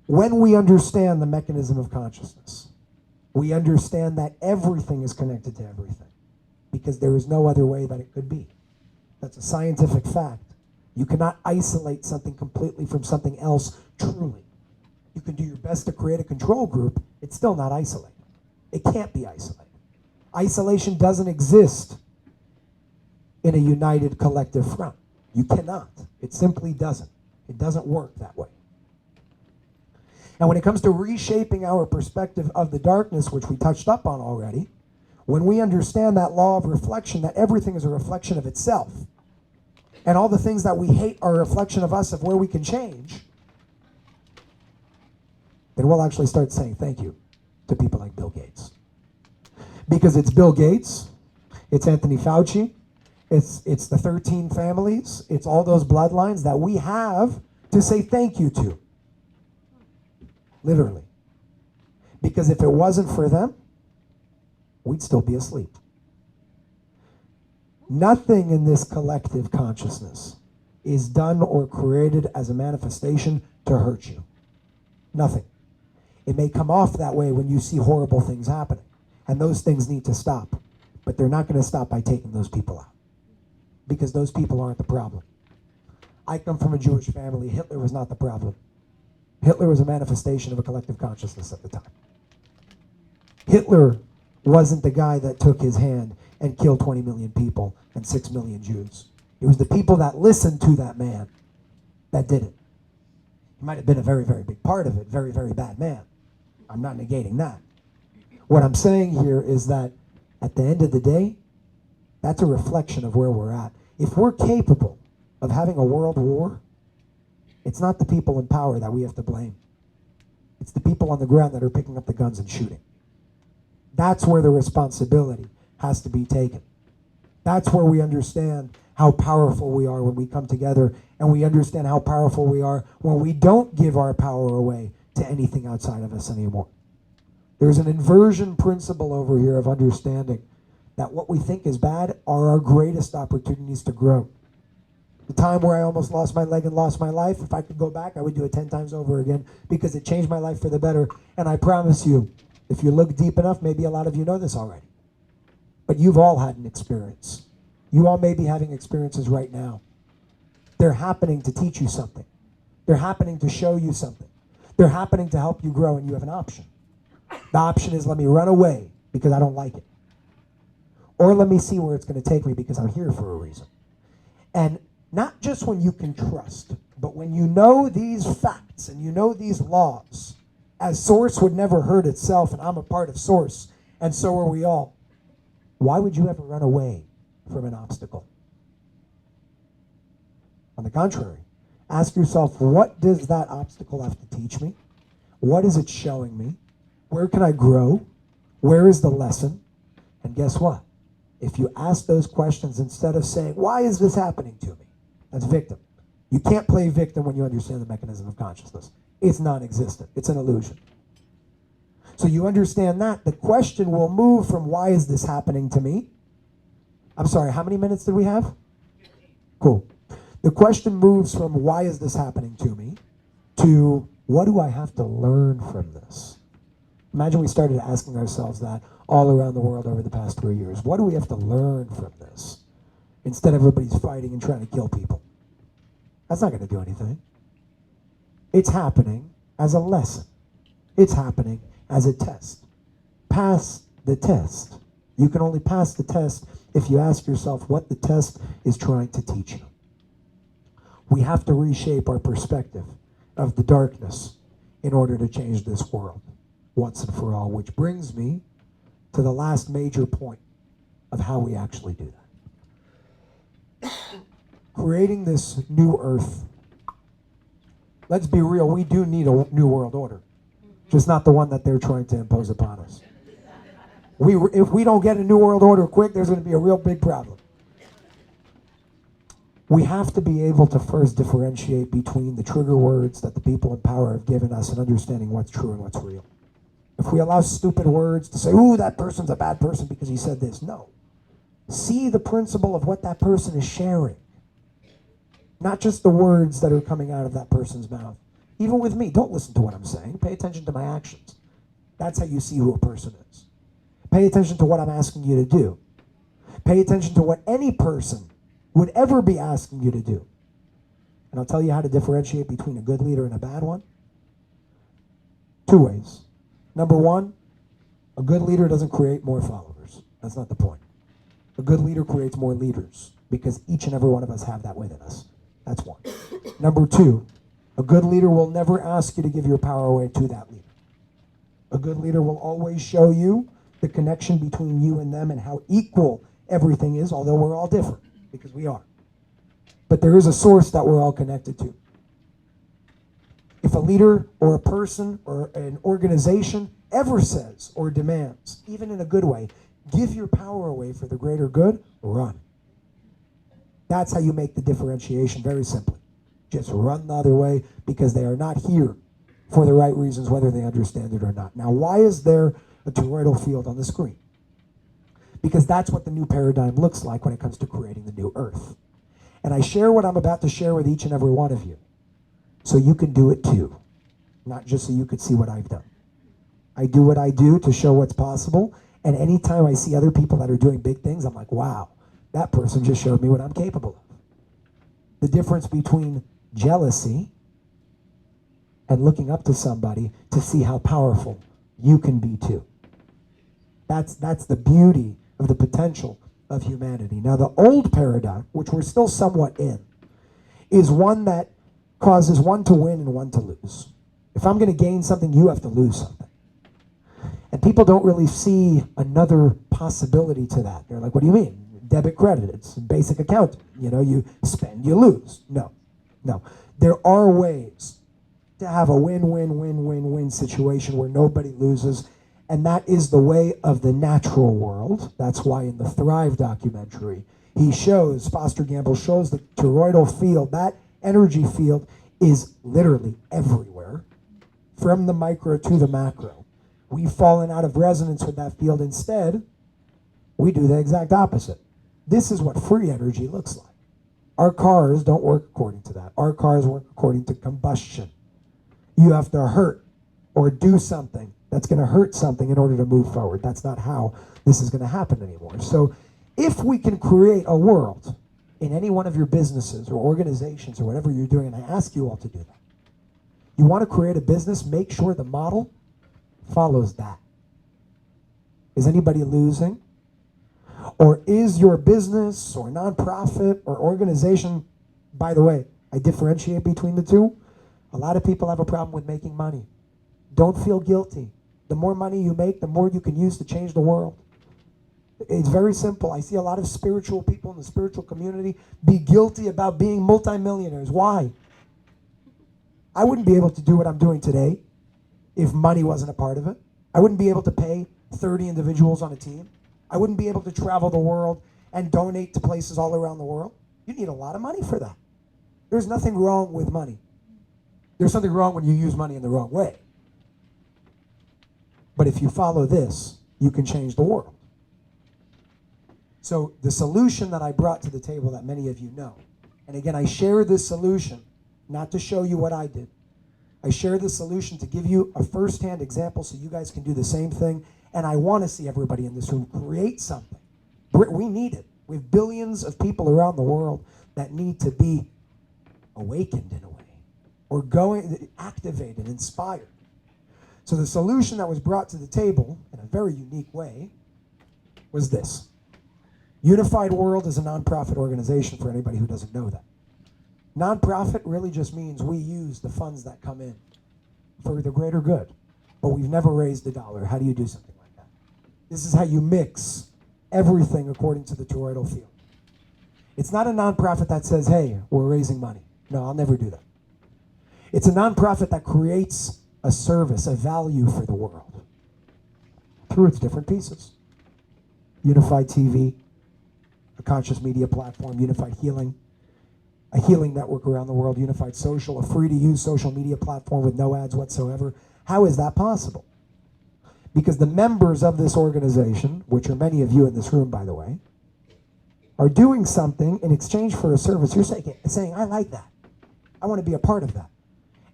When we understand the mechanism of consciousness, we understand that everything is connected to everything, because there is no other way that it could be. That's a scientific fact. You cannot isolate something completely from something else truly. You can do your best to create a control group, it's still not isolated. It can't be isolated. Isolation doesn't exist in a united collective front. You cannot. It simply doesn't. It doesn't work that way. Now, when it comes to reshaping our perspective of the darkness, which we touched up on already, when we understand that law of reflection, that everything is a reflection of itself, and all the things that we hate are a reflection of us, of where we can change, then we'll actually start saying thank you to people like Bill Gates. Because it's Bill Gates, it's Anthony Fauci, it's the 13 families, it's all those bloodlines that we have to say thank you to. Literally. Because if it wasn't for them, we'd still be asleep. Nothing in this collective consciousness is done or created as a manifestation to hurt you. Nothing. It may come off that way when you see horrible things happening, and those things need to stop. But they're not going to stop by taking those people out, because those people aren't the problem. I come from a Jewish family. Hitler was not the problem. Hitler was a manifestation of a collective consciousness at the time. Hitler wasn't the guy that took his hand and killed 20 million people and 6 million Jews. It was the people that listened to that man that did it. He might have been a very, very big part of it, very, very bad man. I'm not negating that. What I'm saying here is that at the end of the day, that's a reflection of where we're at. If we're capable of having a world war, it's not the people in power that we have to blame. It's the people on the ground that are picking up the guns and shooting. That's where the responsibility has to be taken. That's where we understand how powerful we are when we come together, and we understand how powerful we are when we don't give our power away to anything outside of us anymore. There's an inversion principle over here of understanding that what we think is bad are our greatest opportunities to grow. The time where I almost lost my leg and lost my life, if I could go back, I would do it 10 times over again, because it changed my life for the better. And I promise you, if you look deep enough, maybe a lot of you know this already, but you've all had an experience. You all may be having experiences right now. They're happening to teach you something. They're happening to show you something. They're happening to help you grow, and you have an option. The option is, let me run away because I don't like it. Or let me see where it's going to take me, because I'm here for a reason. And not just when you can trust, but when you know these facts and you know these laws, as Source would never hurt itself, and I'm a part of Source, and so are we all. Why would you ever run away from an obstacle? On the contrary, ask yourself, what does that obstacle have to teach me? What is it showing me? Where can I grow? Where is the lesson? And guess what? If you ask those questions instead of saying, why is this happening to me? That's victim. You can't play victim when you understand the mechanism of consciousness. It's non-existent. It's an illusion. So you understand that. The question will move from, why is this happening to me? I'm sorry, how many minutes did we have? 15. Cool. The question moves from, why is this happening to me, to, what do I have to learn from this? Imagine we started asking ourselves that all around the world over the past 3 years. What do we have to learn from this? Instead, everybody's fighting and trying to kill people. That's not going to do anything. It's happening as a lesson. It's happening as a test. Pass the test. You can only pass the test if you ask yourself what the test is trying to teach you. We have to reshape our perspective of the darkness in order to change this world once and for all, which brings me to the last major point of how we actually do that. Creating this new earth. Let's be real, we do need a new world order, just not the one that they're trying to impose upon us. If we don't get a new world order quick, there's going to be a real big problem. We have to be able to first differentiate between the trigger words that the people in power have given us and understanding what's true and what's real. If we allow stupid words to say, ooh, that person's a bad person because he said this, no. See the principle of what that person is sharing. Not just the words that are coming out of that person's mouth. Even with me, don't listen to what I'm saying. Pay attention to my actions. That's how you see who a person is. Pay attention to what I'm asking you to do. Pay attention to what any person would ever be asking you to do. And I'll tell you how to differentiate between a good leader and a bad one. 2 ways. Number 1, a good leader doesn't create more followers. That's not the point. A good leader creates more leaders because each and every one of us have that within us. That's 1. Number 2, a good leader will never ask you to give your power away to that leader. A good leader will always show you the connection between you and them and how equal everything is, although we're all different, because we are. But there is a source that we're all connected to. If a leader or a person or an organization ever says or demands, even in a good way, give your power away for the greater good, run. That's how you make the differentiation, very simply. Just run the other way because they are not here for the right reasons, whether they understand it or not. Now, why is there a toroidal field on the screen? Because that's what the new paradigm looks like when it comes to creating the new earth. And I share what I'm about to share with each and every one of you so you can do it too, not just so you could see what I've done. I do what I do to show what's possible, and anytime I see other people that are doing big things, I'm like, wow, that person just showed me what I'm capable of. The difference between jealousy and looking up to somebody to see how powerful you can be too. That's the beauty of the potential of humanity. Now, the old paradigm, which we're still somewhat in, is one that causes one to win and one to lose. If I'm going to gain something, you have to lose something. And people don't really see another possibility to that. They're like, what do you mean? Debit, credit, it's basic accounting. You know, you spend, you lose. No. There are ways to have a win-win-win-win-win situation where nobody loses, and that is the way of the natural world. That's why in the Thrive documentary, Foster Gamble shows the toroidal field, that energy field is literally everywhere, from the micro to the macro. We've fallen out of resonance with that field. Instead, we do the exact opposite. This is what free energy looks like. Our cars don't work according to that. Our cars work according to combustion. You have to hurt or do something that's going to hurt something in order to move forward. That's not how this is going to happen anymore. So if we can create a world in any one of your businesses or organizations or whatever you're doing, and I ask you all to do that, you want to create a business, make sure the model follows that. Is anybody losing? Or is your business or nonprofit or organization, by the way, I differentiate between the two. A lot of people have a problem with making money. Don't feel guilty. The more money you make, the more you can use to change the world. It's very simple. I see a lot of spiritual people in the spiritual community be guilty about being multimillionaires. Why? I wouldn't be able to do what I'm doing today if money wasn't a part of it. I wouldn't be able to pay 30 individuals on a team. I wouldn't be able to travel the world and donate to places all around the world. You need a lot of money for that. There's nothing wrong with money. There's something wrong when you use money in the wrong way. But if you follow this, you can change the world. So the solution that I brought to the table that many of you know, and again, I share this solution not to show you what I did. I share this solution to give you a first-hand example so you guys can do the same thing. And I want to see everybody in this room create something. We need it. We have billions of people around the world that need to be awakened in a way, or activated, inspired. So the solution that was brought to the table in a very unique way was this. Unified World is a nonprofit organization for anybody who doesn't know that. Nonprofit really just means we use the funds that come in for the greater good, but we've never raised a dollar. How do you do something like that? This is how you mix everything according to the toroidal field. It's not a nonprofit that says, hey, we're raising money. No, I'll never do that. It's a nonprofit that creates a service, a value for the world through its different pieces. Unified TV, a conscious media platform, unified healing, a healing network around the world, unified social, a free-to-use social media platform with no ads whatsoever. How is that possible? Because the members of this organization, which are many of you in this room, by the way, are doing something in exchange for a service. You're saying, I like that. I want to be a part of that.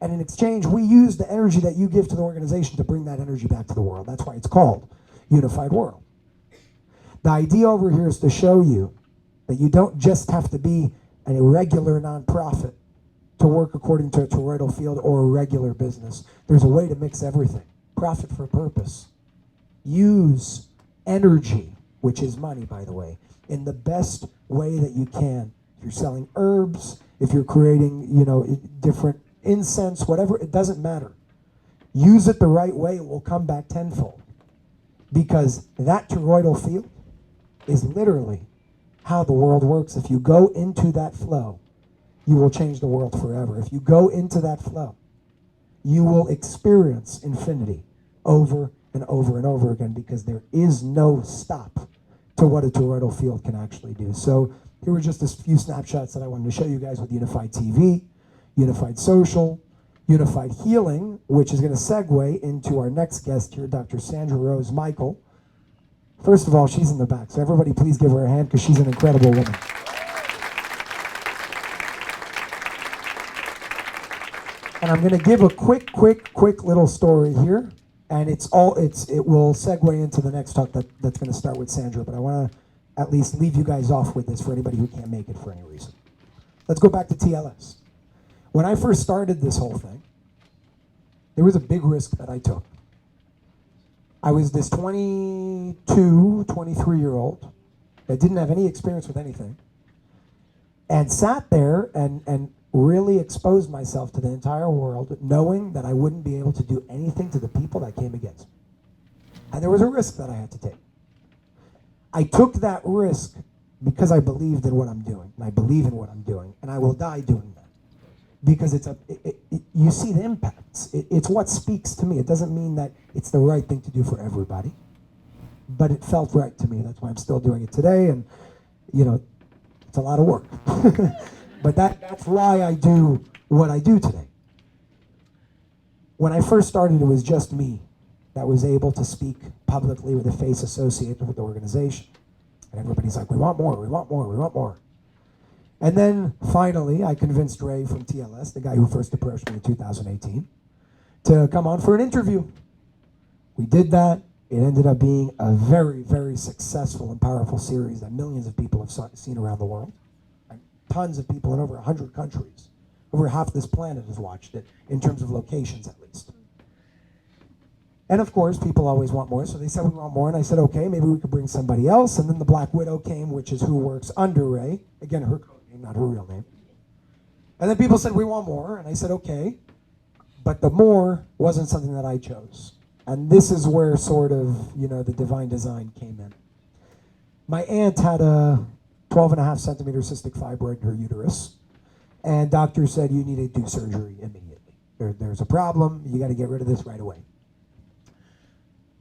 And in exchange, we use the energy that you give to the organization to bring that energy back to the world. That's why it's called Unified World. The idea over here is to show you that you don't just have to be an irregular nonprofit to work according to a toroidal field or a regular business. There's a way to mix everything. Profit for purpose. Use energy, which is money, by the way, in the best way that you can. If you're selling herbs, if you're creating, different incense, whatever, it doesn't matter. Use it the right way, it will come back tenfold. Because that toroidal field is literally how the world works. If you go into that flow, you will change the world forever. If you go into that flow, you will experience infinity over and over and over again, because there is no stop to what a toroidal field can actually do. So here were just a few snapshots that I wanted to show you guys with Unified TV, Unified Social, Unified Healing, which is going to segue into our next guest here, Dr. Sandra Rose Michael. First of all, she's in the back, so everybody please give her a hand because she's an incredible woman. And I'm going to give a quick little story here, and it will segue into the next talk that's going to start with Sandra, but I want to at least leave you guys off with this for anybody who can't make it for any reason. Let's go back to TLS. When I first started this whole thing, there was a big risk that I took. I was this 22, 23-year-old that didn't have any experience with anything, and sat there and really exposed myself to the entire world, knowing that I wouldn't be able to do anything to the people that came against me. And there was a risk that I had to take. I took that risk because I believed in what I'm doing, and I believe in what I'm doing, and I will die doing that. Because you see the impacts. It's what speaks to me. It doesn't mean that it's the right thing to do for everybody, but it felt right to me. That's why I'm still doing it today, and it's a lot of work. But that's why I do what I do today. When I first started, it was just me that was able to speak publicly with a face associated with the organization. And everybody's like, we want more, we want more, we want more. And then finally, I convinced Ray from TLS, the guy who first approached me in 2018, to come on for an interview. We did that. It ended up being a very, very successful and powerful series that millions of people have seen around the world. Tons of people in over 100 countries. Over half this planet has watched it, in terms of locations at least. And of course, people always want more, so they said we want more, and I said, okay, maybe we could bring somebody else. And then the Black Widow came, which is who works under Ray. Again, her code name, not her real name. And then people said, we want more, and I said, okay. But the more wasn't something that I chose. And this is where sort of, the divine design came in. My aunt had a 12.5 centimeter cystic fibroid in her uterus. And doctor said, you need to do surgery immediately. There's a problem. You got to get rid of this right away.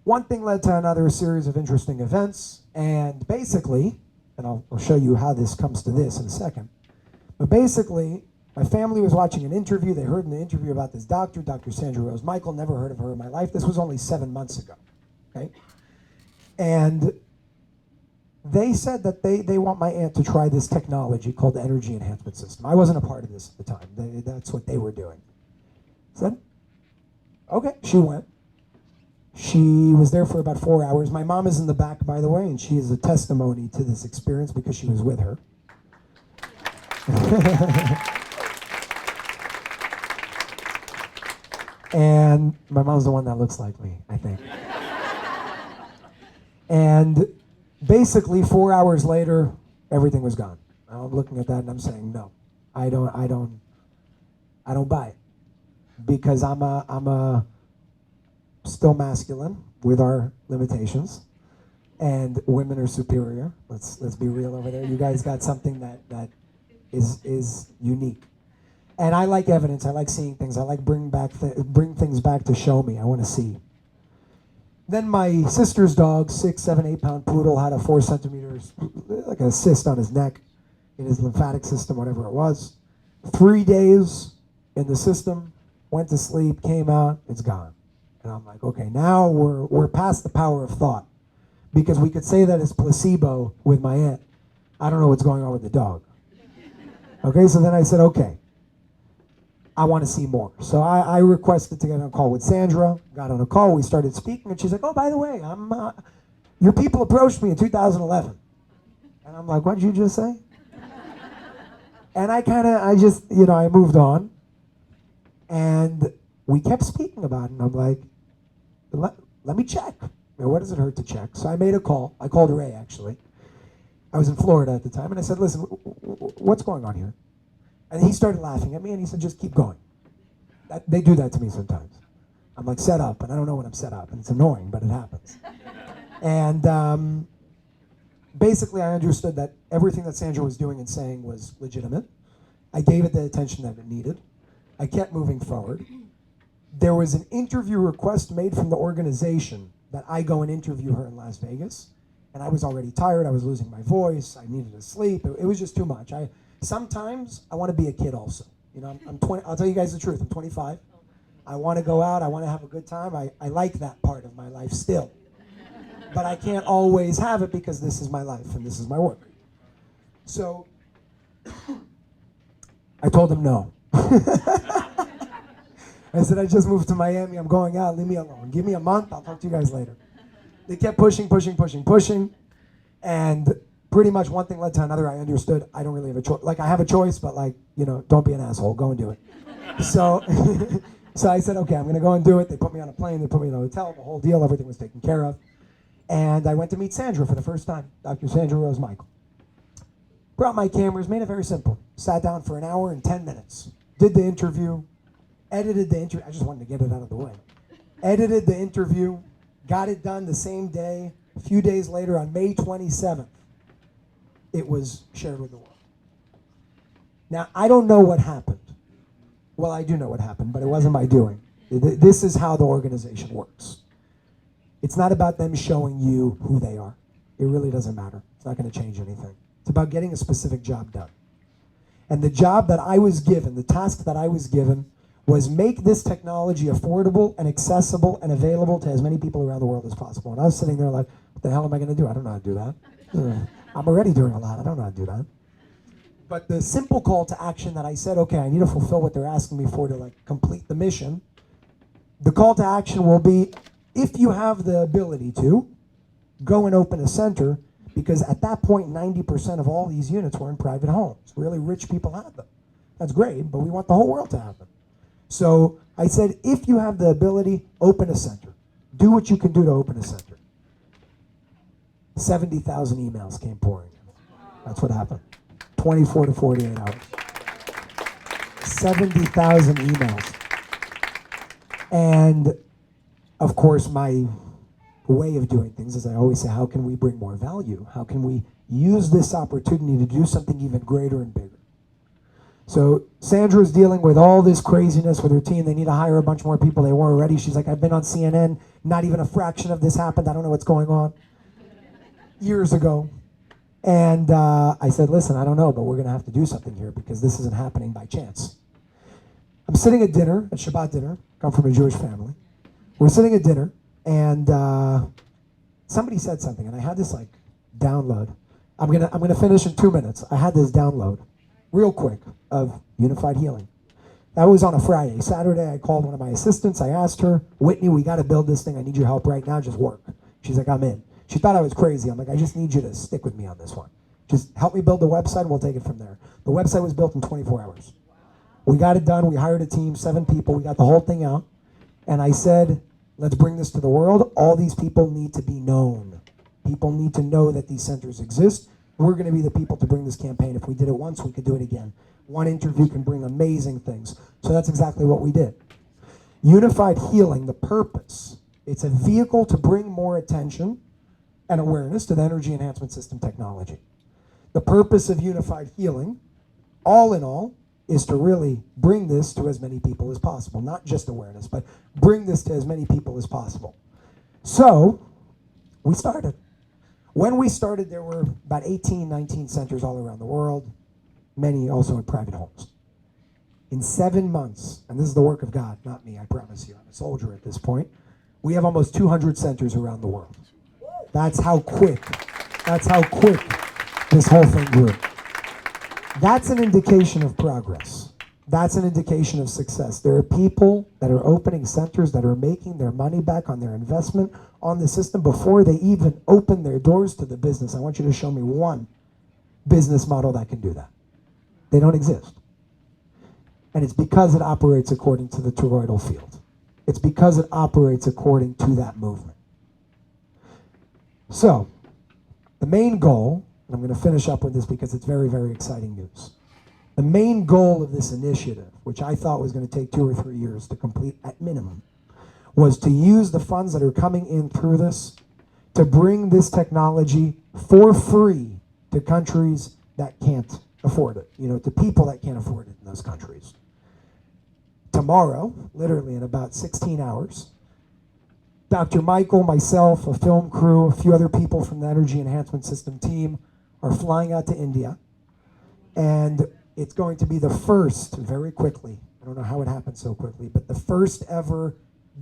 One thing led to another, a series of interesting events. And basically, and I'll show you how this comes to this in a second. But basically, my family was watching an interview. They heard in the interview about this doctor, Dr. Sandra Rose Michael. Never heard of her in my life. This was only 7 months ago. Okay? And they said that they want my aunt to try this technology called the energy enhancement system. I wasn't a part of this at the time. That's what they were doing. Said, okay, she went. She was there for about 4 hours. My mom is in the back, by the way, and she is a testimony to this experience because she was with her. And my mom's the one that looks like me, I think. And basically, 4 hours later, everything was gone. I'm looking at that and I'm saying, no, I don't buy it because I'm a still masculine with our limitations, and women are superior. Let's be real over there. You guys got something that is unique, and I like evidence. I like seeing things. I like bring things back to show me. I want to see. Then my sister's dog, 6, 7, 8 pound poodle, had a 4 centimeters, like a cyst on his neck, in his lymphatic system, whatever it was. 3 days in the system, went to sleep, came out, it's gone. And I'm like, okay, now we're past the power of thought, because we could say that it's placebo with my aunt. I don't know what's going on with the dog. Okay, so then I said, okay, I want to see more. So I requested to get on a call with Sandra, got on a call, we started speaking, and she's like, oh, by the way, your people approached me in 2011. And I'm like, what did you just say? And I moved on. And we kept speaking about it, and I'm like, let me check. Now, what does it hurt to check? So I made a call. I called Ray, actually. I was in Florida at the time, and I said, listen, what's going on here? And he started laughing at me, and he said, just keep going. They do that to me sometimes. I'm like, set up, and I don't know when I'm set up, and it's annoying, but it happens. And basically, I understood that everything that Sandra was doing and saying was legitimate. I gave it the attention that it needed. I kept moving forward. There was an interview request made from the organization that I go and interview her in Las Vegas. And I was already tired. I was losing my voice. I needed to sleep. It was just too much. Sometimes I want to be a kid also. You know, I'm 20. I'll tell you guys the truth. I'm 25. I want to go out. I want to have a good time. I like that part of my life still. But I can't always have it because this is my life and this is my work. So I told them no. I said, I just moved to Miami. I'm going out. Leave me alone. Give me a month. I'll talk to you guys later. They kept pushing. And pretty much one thing led to another. I understood I don't really have a choice. Like, I have a choice, but don't be an asshole. Go and do it. So so I said, okay, I'm going to go and do it. They put me on a plane. They put me in a hotel. The whole deal. Everything was taken care of. And I went to meet Sandra for the first time. Dr. Sandra Rose Michael. Brought my cameras. Made it very simple. Sat down for an hour and 10 minutes. Did the interview. Edited the interview. I just wanted to get it out of the way. Edited the interview. Got it done the same day. A few days later, on May 27th, it was shared with the world. Now, I don't know what happened. Well, I do know what happened, but it wasn't my doing. This is how the organization works. It's not about them showing you who they are. It really doesn't matter. It's not going to change anything. It's about getting a specific job done. And the job that I was given, the task that I was given, was make this technology affordable and accessible and available to as many people around the world as possible. And I was sitting there like, what the hell am I going to do? I don't know how to do that. I'm already doing a lot. I don't know how to do that. But the simple call to action that I said, okay, I need to fulfill what they're asking me for to complete the mission. The call to action will be, if you have the ability to, go and open a center, because at that point, 90% of all these units were in private homes. Really rich people had them. That's great, but we want the whole world to have them. So I said, if you have the ability, open a center. Do what you can do to open a center. 70,000 emails came pouring in. That's what happened. 24 to 48 hours. 70,000 emails. And of course, my way of doing things is I always say, how can we bring more value? How can we use this opportunity to do something even greater and bigger? So Sandra's dealing with all this craziness with her team. They need to hire a bunch more people. They weren't ready. She's like, I've been on CNN. Not even a fraction of this happened. I don't know what's going on. Years ago. And I said, listen, I don't know, but we're going to have to do something here because this isn't happening by chance. I'm sitting at dinner, at Shabbat dinner. Come from a Jewish family. We're sitting at dinner, and somebody said something, and I had this download. I'm gonna finish in 2 minutes. I had this download, real quick, of unified healing. That was on a Friday. Saturday, I called one of my assistants. I asked her, Whitney, we got to build this thing. I need your help right now. Just work. She's like, I'm in. She thought I was crazy. I'm like, I just need you to stick with me on this one. Just help me build the website, and we'll take it from there. The website was built in 24 hours. We got it done. We hired a team, 7 people. We got the whole thing out. And I said, let's bring this to the world. All these people need to be known. People need to know that these centers exist. We're going to be the people to bring this campaign. If we did it once, we could do it again. One interview can bring amazing things. So that's exactly what we did. Unified Healing, the purpose, it's a vehicle to bring more attention and awareness to the energy enhancement system technology. The purpose of Unified Healing, all in all, is to really bring this to as many people as possible. Not just awareness, but bring this to as many people as possible. So, we started. When we started, there were about 18, 19 centers all around the world, many also in private homes. In 7 months, and this is the work of God, not me, I promise you, I'm a soldier at this point, we have almost 200 centers around the world. That's how quick this whole thing grew. That's an indication of progress. That's an indication of success. There are people that are opening centers that are making their money back on their investment on the system before they even open their doors to the business. I want you to show me one business model that can do that. They don't exist. And it's because it operates according to the toroidal field. It's because it operates according to that movement. So, the main goal, and I'm going to finish up with this because it's very, very exciting news. The main goal of this initiative, which I thought was going to take 2 or 3 years to complete at minimum, was to use the funds that are coming in through this to bring this technology for free to countries that can't afford it, to people that can't afford it in those countries. Tomorrow, literally in about 16 hours, Dr. Michael, myself, a film crew, a few other people from the Energy Enhancement System team are flying out to India, and it's going to be the first, very quickly, I don't know how it happened so quickly, but the first ever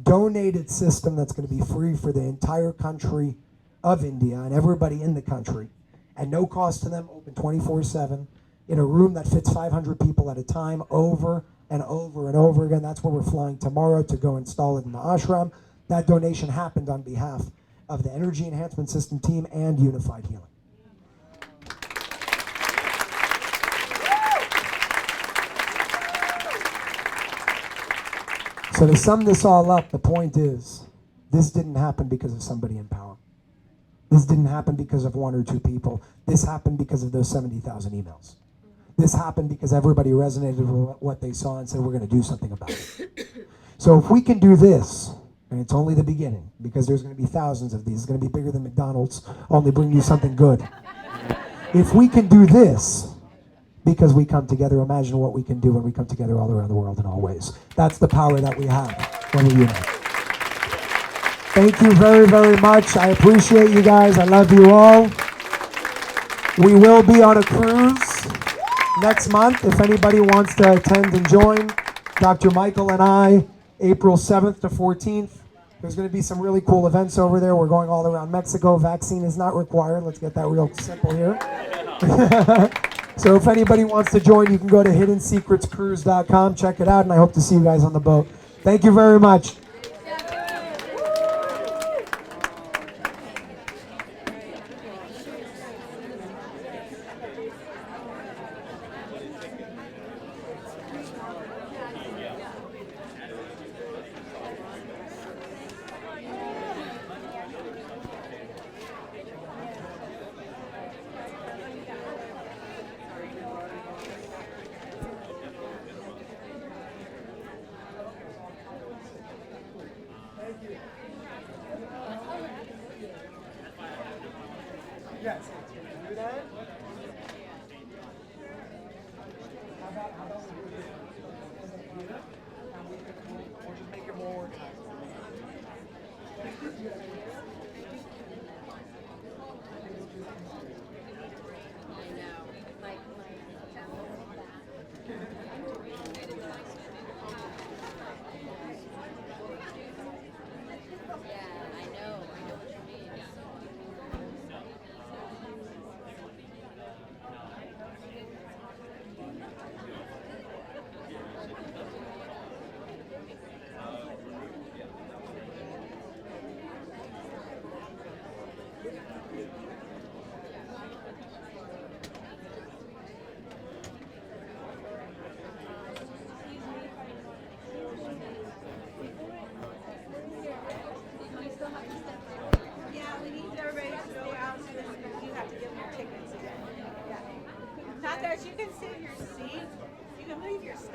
donated system that's going to be free for the entire country of India and everybody in the country, at no cost to them, open 24/7, in a room that fits 500 people at a time, over and over and over again. That's where we're flying tomorrow to go install it in the ashram. That donation happened on behalf of the Energy Enhancement System team and Unified Healing. So to sum this all up, the point is, this didn't happen because of somebody in power. This didn't happen because of 1 or 2 people. This happened because of those 70,000 emails. This happened because everybody resonated with what they saw and said, we're going to do something about it. So if we can do this, and it's only the beginning, because there's going to be thousands of these, it's going to be bigger than McDonald's, only bring you something good. If we can do this, because we come together, imagine what we can do when we come together all around the world in all ways. That's the power that we have when we unite. Thank you very, very much. I appreciate you guys. I love you all. We will be on a cruise next month. If anybody wants to attend and join, Dr. Michael and I, April 7th to 14th. There's going to be some really cool events over there. We're going all around Mexico. Vaccine is not required. Let's get that real simple here. So if anybody wants to join, you can go to hiddensecretscruise.com, check it out, and I hope to see you guys on the boat. Thank you very much. Yes. Do that. How about we do this? We'll just make it more organized.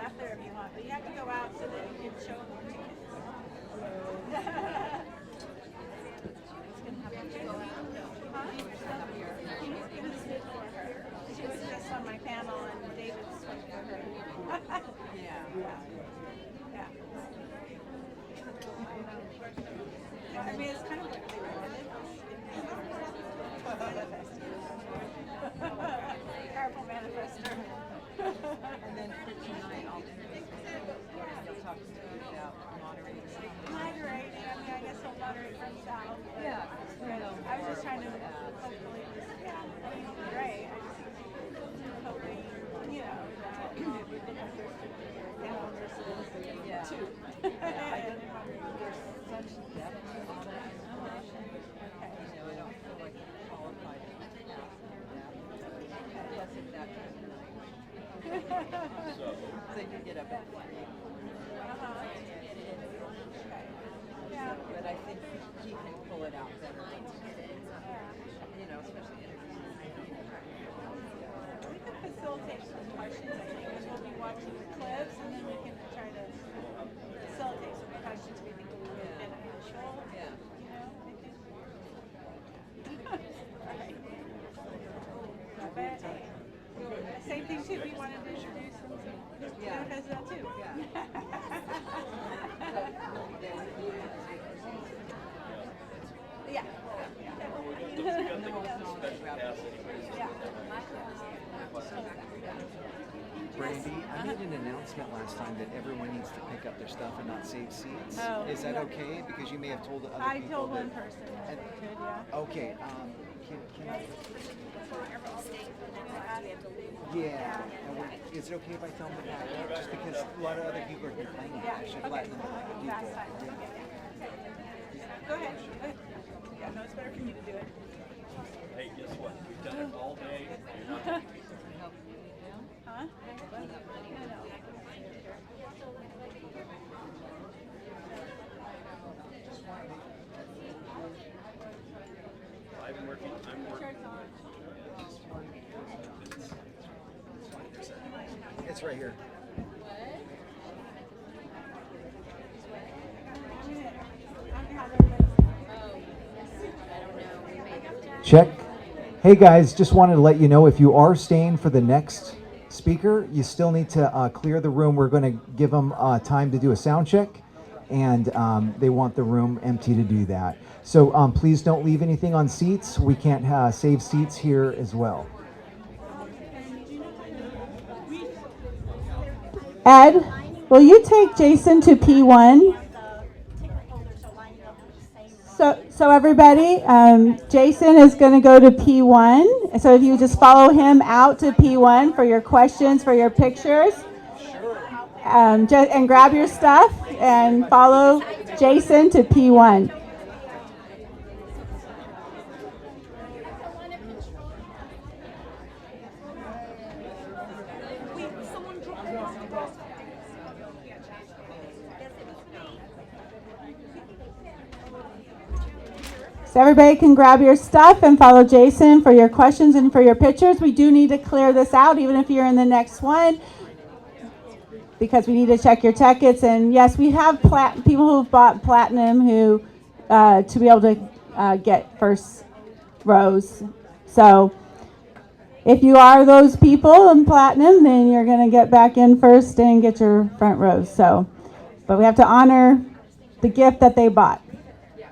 back there if you want, but you have to go out so that you can show them the tickets. She was just on my panel and David's for her. Yeah. Yeah. I mean, it's kind of like they wanted. Careful manifester. And then for tonight, you'll talk to me about moderating. Moderating, I mean, I guess he'll moderate from south. Yeah. I was just trying to hopefully just, yeah, I mean, it'd be great. I just hoping, you know, that it would look like there's down versus Yeah. two. There's such depth to all that information. Okay. I don't feel like I'm qualified to ask for that. Plus, it's that time of night. So you get up at 3. Yeah. But I think he can pull it out better. You know, especially interviews. We can facilitate some questions, I think, because we'll be watching the clips, and then we can try to facilitate some questions we think will be beneficial. Yeah. You know, I think. Right. But same thing too. We wanted to introduce some benefits of that too. Yeah. Brandy, I made an announcement last time that everyone needs to pick up their stuff and not save seats. Oh, Is that yeah. okay? Because you may have told other I people told that. one person that they could, yeah. Okay. Can I? Yeah. Is it okay if I tell them to back up? Just because a lot of other people are complaining. Yeah, I should okay. let them Last people. time. Go ahead. Yeah, no, it's better for you to do it. Hey, guess what? We've done it all day. Huh? No, no. I've been working. I'm working. It's right here. Check. Hey guys, just wanted to let you know if you are staying for the next speaker, you still need to clear the room. We're going to give them time to do a sound check, and they want the room empty to do that. So please don't leave anything on seats. We can't save seats here as well. Ed, will you take Jason to P1? So everybody, Jason is going to go to P1. So if you just follow him out to P1 for your questions, for your pictures, and grab your stuff and follow Jason to P1. So everybody can grab your stuff and follow Jason for your questions and for your pictures. We do need to clear this out, even if you're in the next one, because we need to check your tickets. And yes, we have people who've bought platinum who to be able to get first rows. So if you are those people in platinum, then you're going to get back in first and get your front rows. So, but we have to honor the gift that they bought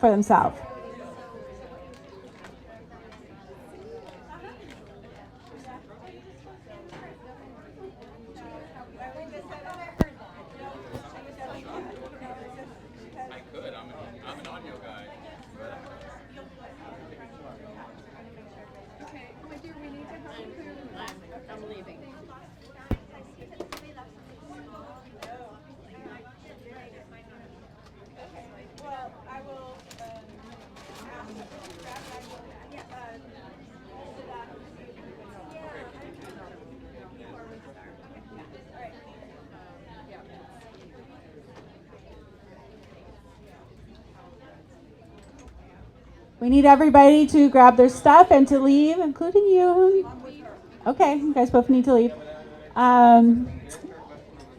for themselves. I'm an audio guy. Okay, my dear, we need to help you. I'm leaving. Well, I will We need everybody to grab their stuff and to leave, including you. Okay, you guys both need to leave.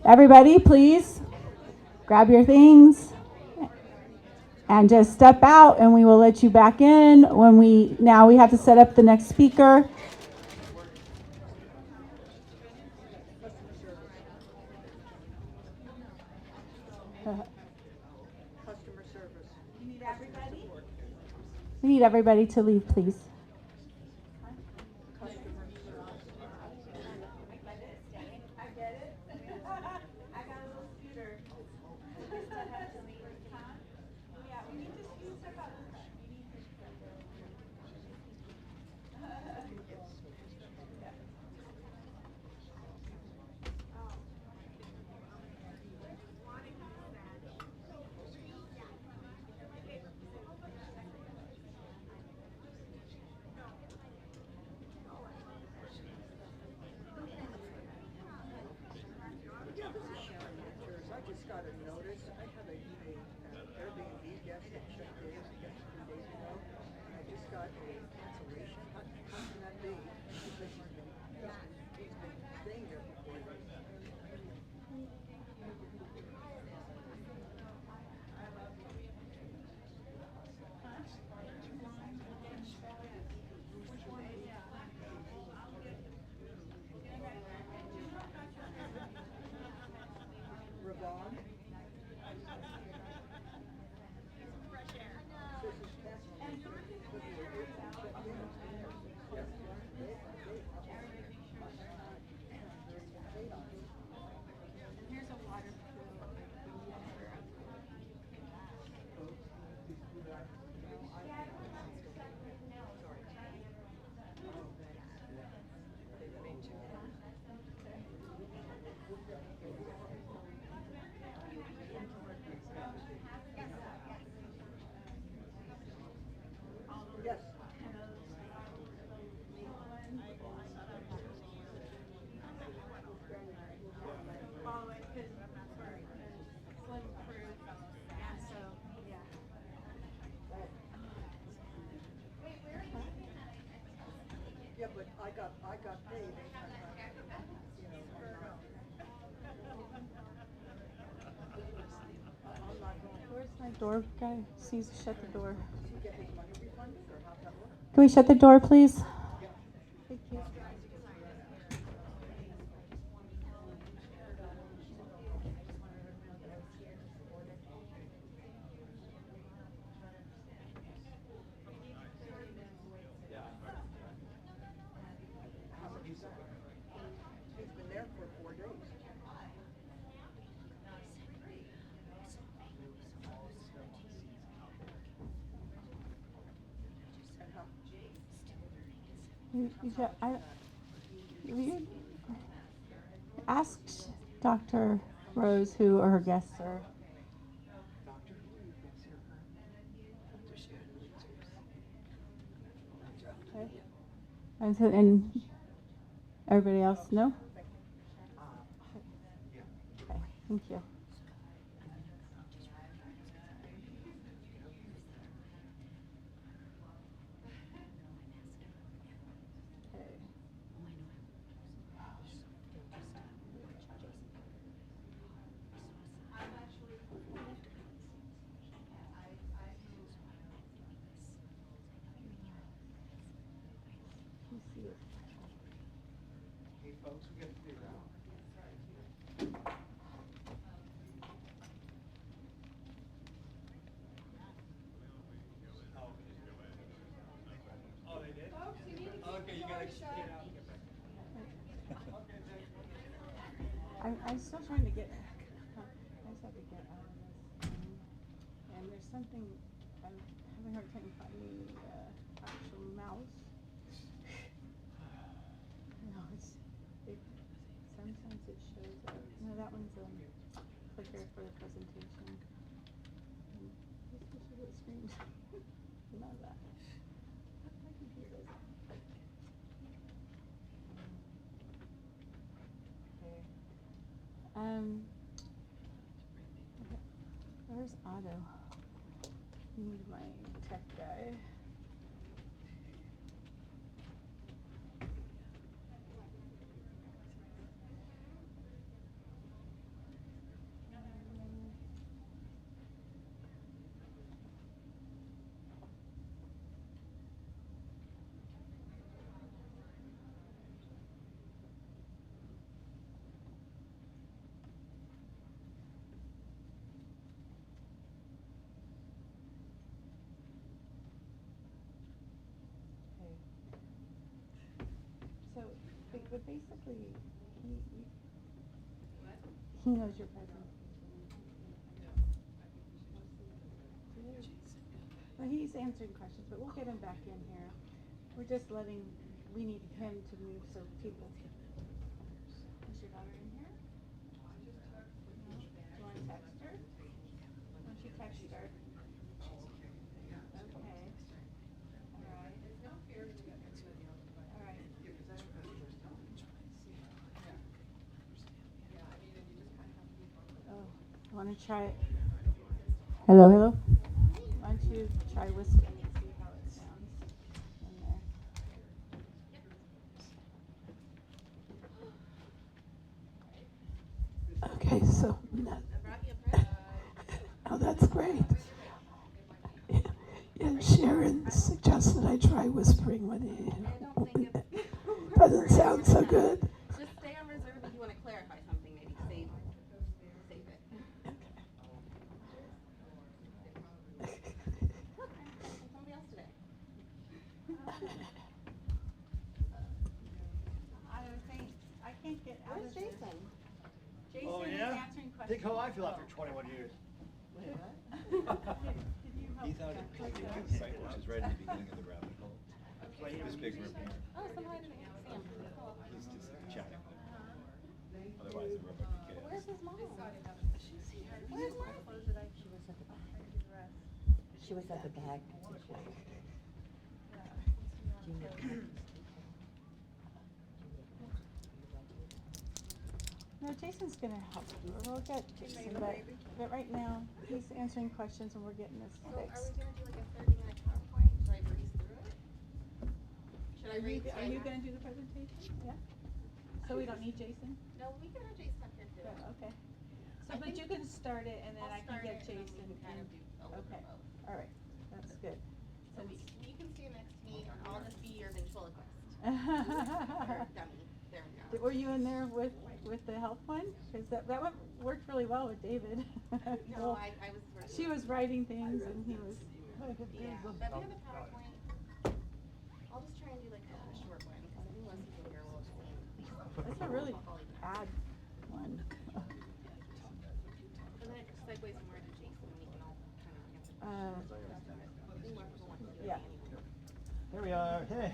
Everybody, please grab your things and just step out, and we will let you back in when now we have to set up the next speaker. Customer service. We need everybody to leave, please. I just got a notice. I have a Airbnb guest that checked in, I guess 2 days ago. I just got a cancellation. How can that be? Because he's been staying there for 4 days. Ravon? Yes. Yeah, but I got paid. I'm not going. Where's my door guy? Please shut the door. Does he get his money refunded or how's that work? Can we shut the door, please? Thank you. He's been there for 4 days. And how? You ask Dr. Rose who her guests are. Okay. And everybody else, no? Okay, thank you. Hey folks, we got to figure out. Oh, they did? Okay, you gotta get out and get back. I'm still trying to get. I just have to get out of this. And there's something I'm having a hard time finding the actual mouse. No, sometimes it shows up. No, that one's clicker for the presentation. This is the screen. None of that. My computer is. Okay. Where's Otto? Need my tech guy. basically, he knows your presence. Well, he's answering questions, but we'll get him back in here. We're just letting, we need him to move so people can. Is your daughter in here? No? Do you want to text her? Why don't you text her? Okay. All right. All right. Oh, I want to try it. Hello, hello. Why don't you try whispering and see how it sounds in there. Okay, so oh, that's great. And Sharon suggested I try whispering when it doesn't sound so good. Just stay on reserve if you want to clarify something, maybe save it. Look, I'm texting somebody else today. I can't get out Where's of this. Jason? Jason Oh, is yeah? answering questions. Think how I feel after 21 years. Could you help He's out at check the that? site, which is right at the beginning of the rabbit hole. This big room here. Oh, somehow I didn't see him. Oh. He's just chatting. Otherwise, the robot could get Where's in. his mom? Where's mom? She was at the back. No, Jason's gonna help you. We'll get Jason, but right now, he's answering questions and we're getting this So are we fixed. gonna do like a 30-minute PowerPoint? Should I breeze through it? Should I read? Are you gonna do the presentation? Yeah? So we don't need Jason? No, we can have Jason up here too. Good, okay. So, I but think you can start it and then I'll I can start get it and then Jason. we can kind of do a little bit Okay, of both. all right, that's good. So you can stand next to me and I'll just be your ventriloquist. Or dummy. There we go. Were you in there with the health one? Cause that one worked really well with David. No, I was sort of. She was writing things and he was. Yeah, but we have a PowerPoint. I'll just try and do like a short one because I think most people here will have seen. That's a really bad one. And then it segues more to Jason and we can all kind of answer questions. Yeah. Here we are. Hey.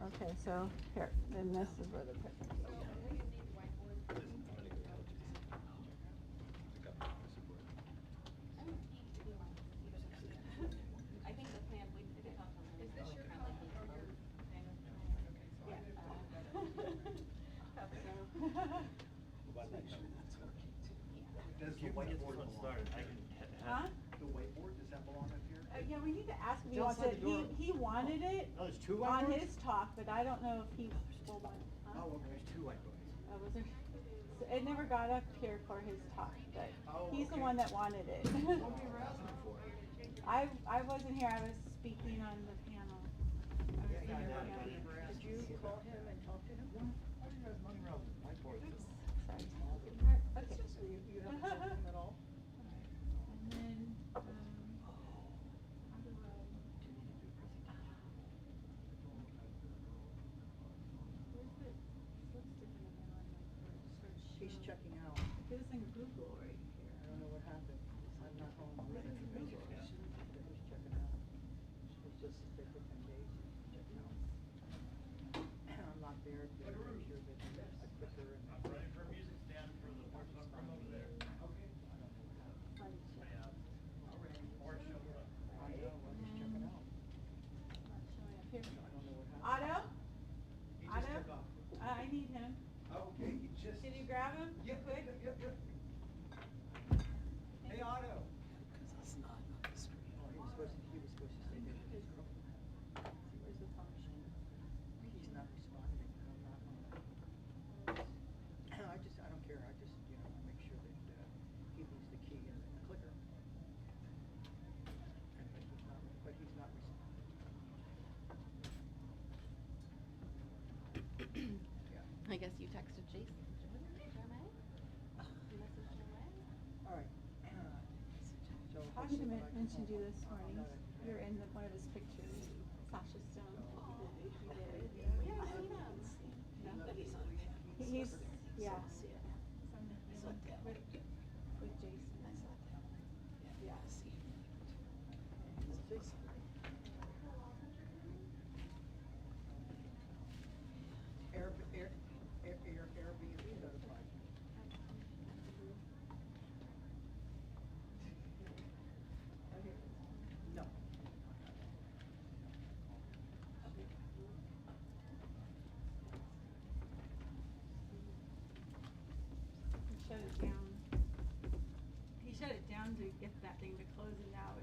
Okay, so here, then this is where the presentation. I think the plan, we could help them. Is this your kind of like your thing? Does the whiteboard started? I can Huh? the whiteboard, does that belong up here? Yeah, we need to ask him. He It's wants outside it. the door. He wanted it Oh, there's two on whiteboards? his talk, but I don't know if he will want it. Huh? Oh, okay, there's two whiteboards. Was there? So it never got up here for his talk, but Oh, he's the okay. one that wanted it. What were you asking for? I wasn't here. I was speaking on the panel. I was Yeah, in your yeah, panel. Did you call him and talk to him? Why do you guys running around with whiteboards? Sorry. Okay. So you haven't talked to him at all? And then, how do I? Where's it? This looks different than on my search. He's checking out. It was in Google right here. I don't know what happened. I'm not home. But he's checking out. It's just they put 10 days. He's checking out. I'm not there to make sure that that's the quicker and. Ready for a music stand for the horse up from over there. Okay. Or show up. I know, well, he's checking out. Not showing up here. I don't know what happened. Otto? He just Otto? took off. I need him. Okay, he just. Can you grab him? Yep, Quick? yep. Hey, Otto. Oh, he was supposed to say that his girl. Where's the function? He's not responding. I'm not I don't care. I just, make sure that he leaves the key in the clicker. But he's not responding. Yeah. I guess you texted Jason. Jermaine? You messaged Jermaine? All right. So. Tasha mentioned you this morning. You're in one of his pictures. Sasha Stone. We haven't seen him. No? please. Airbnb notified. No. Shut it down. He shut it down to get that thing to close, and now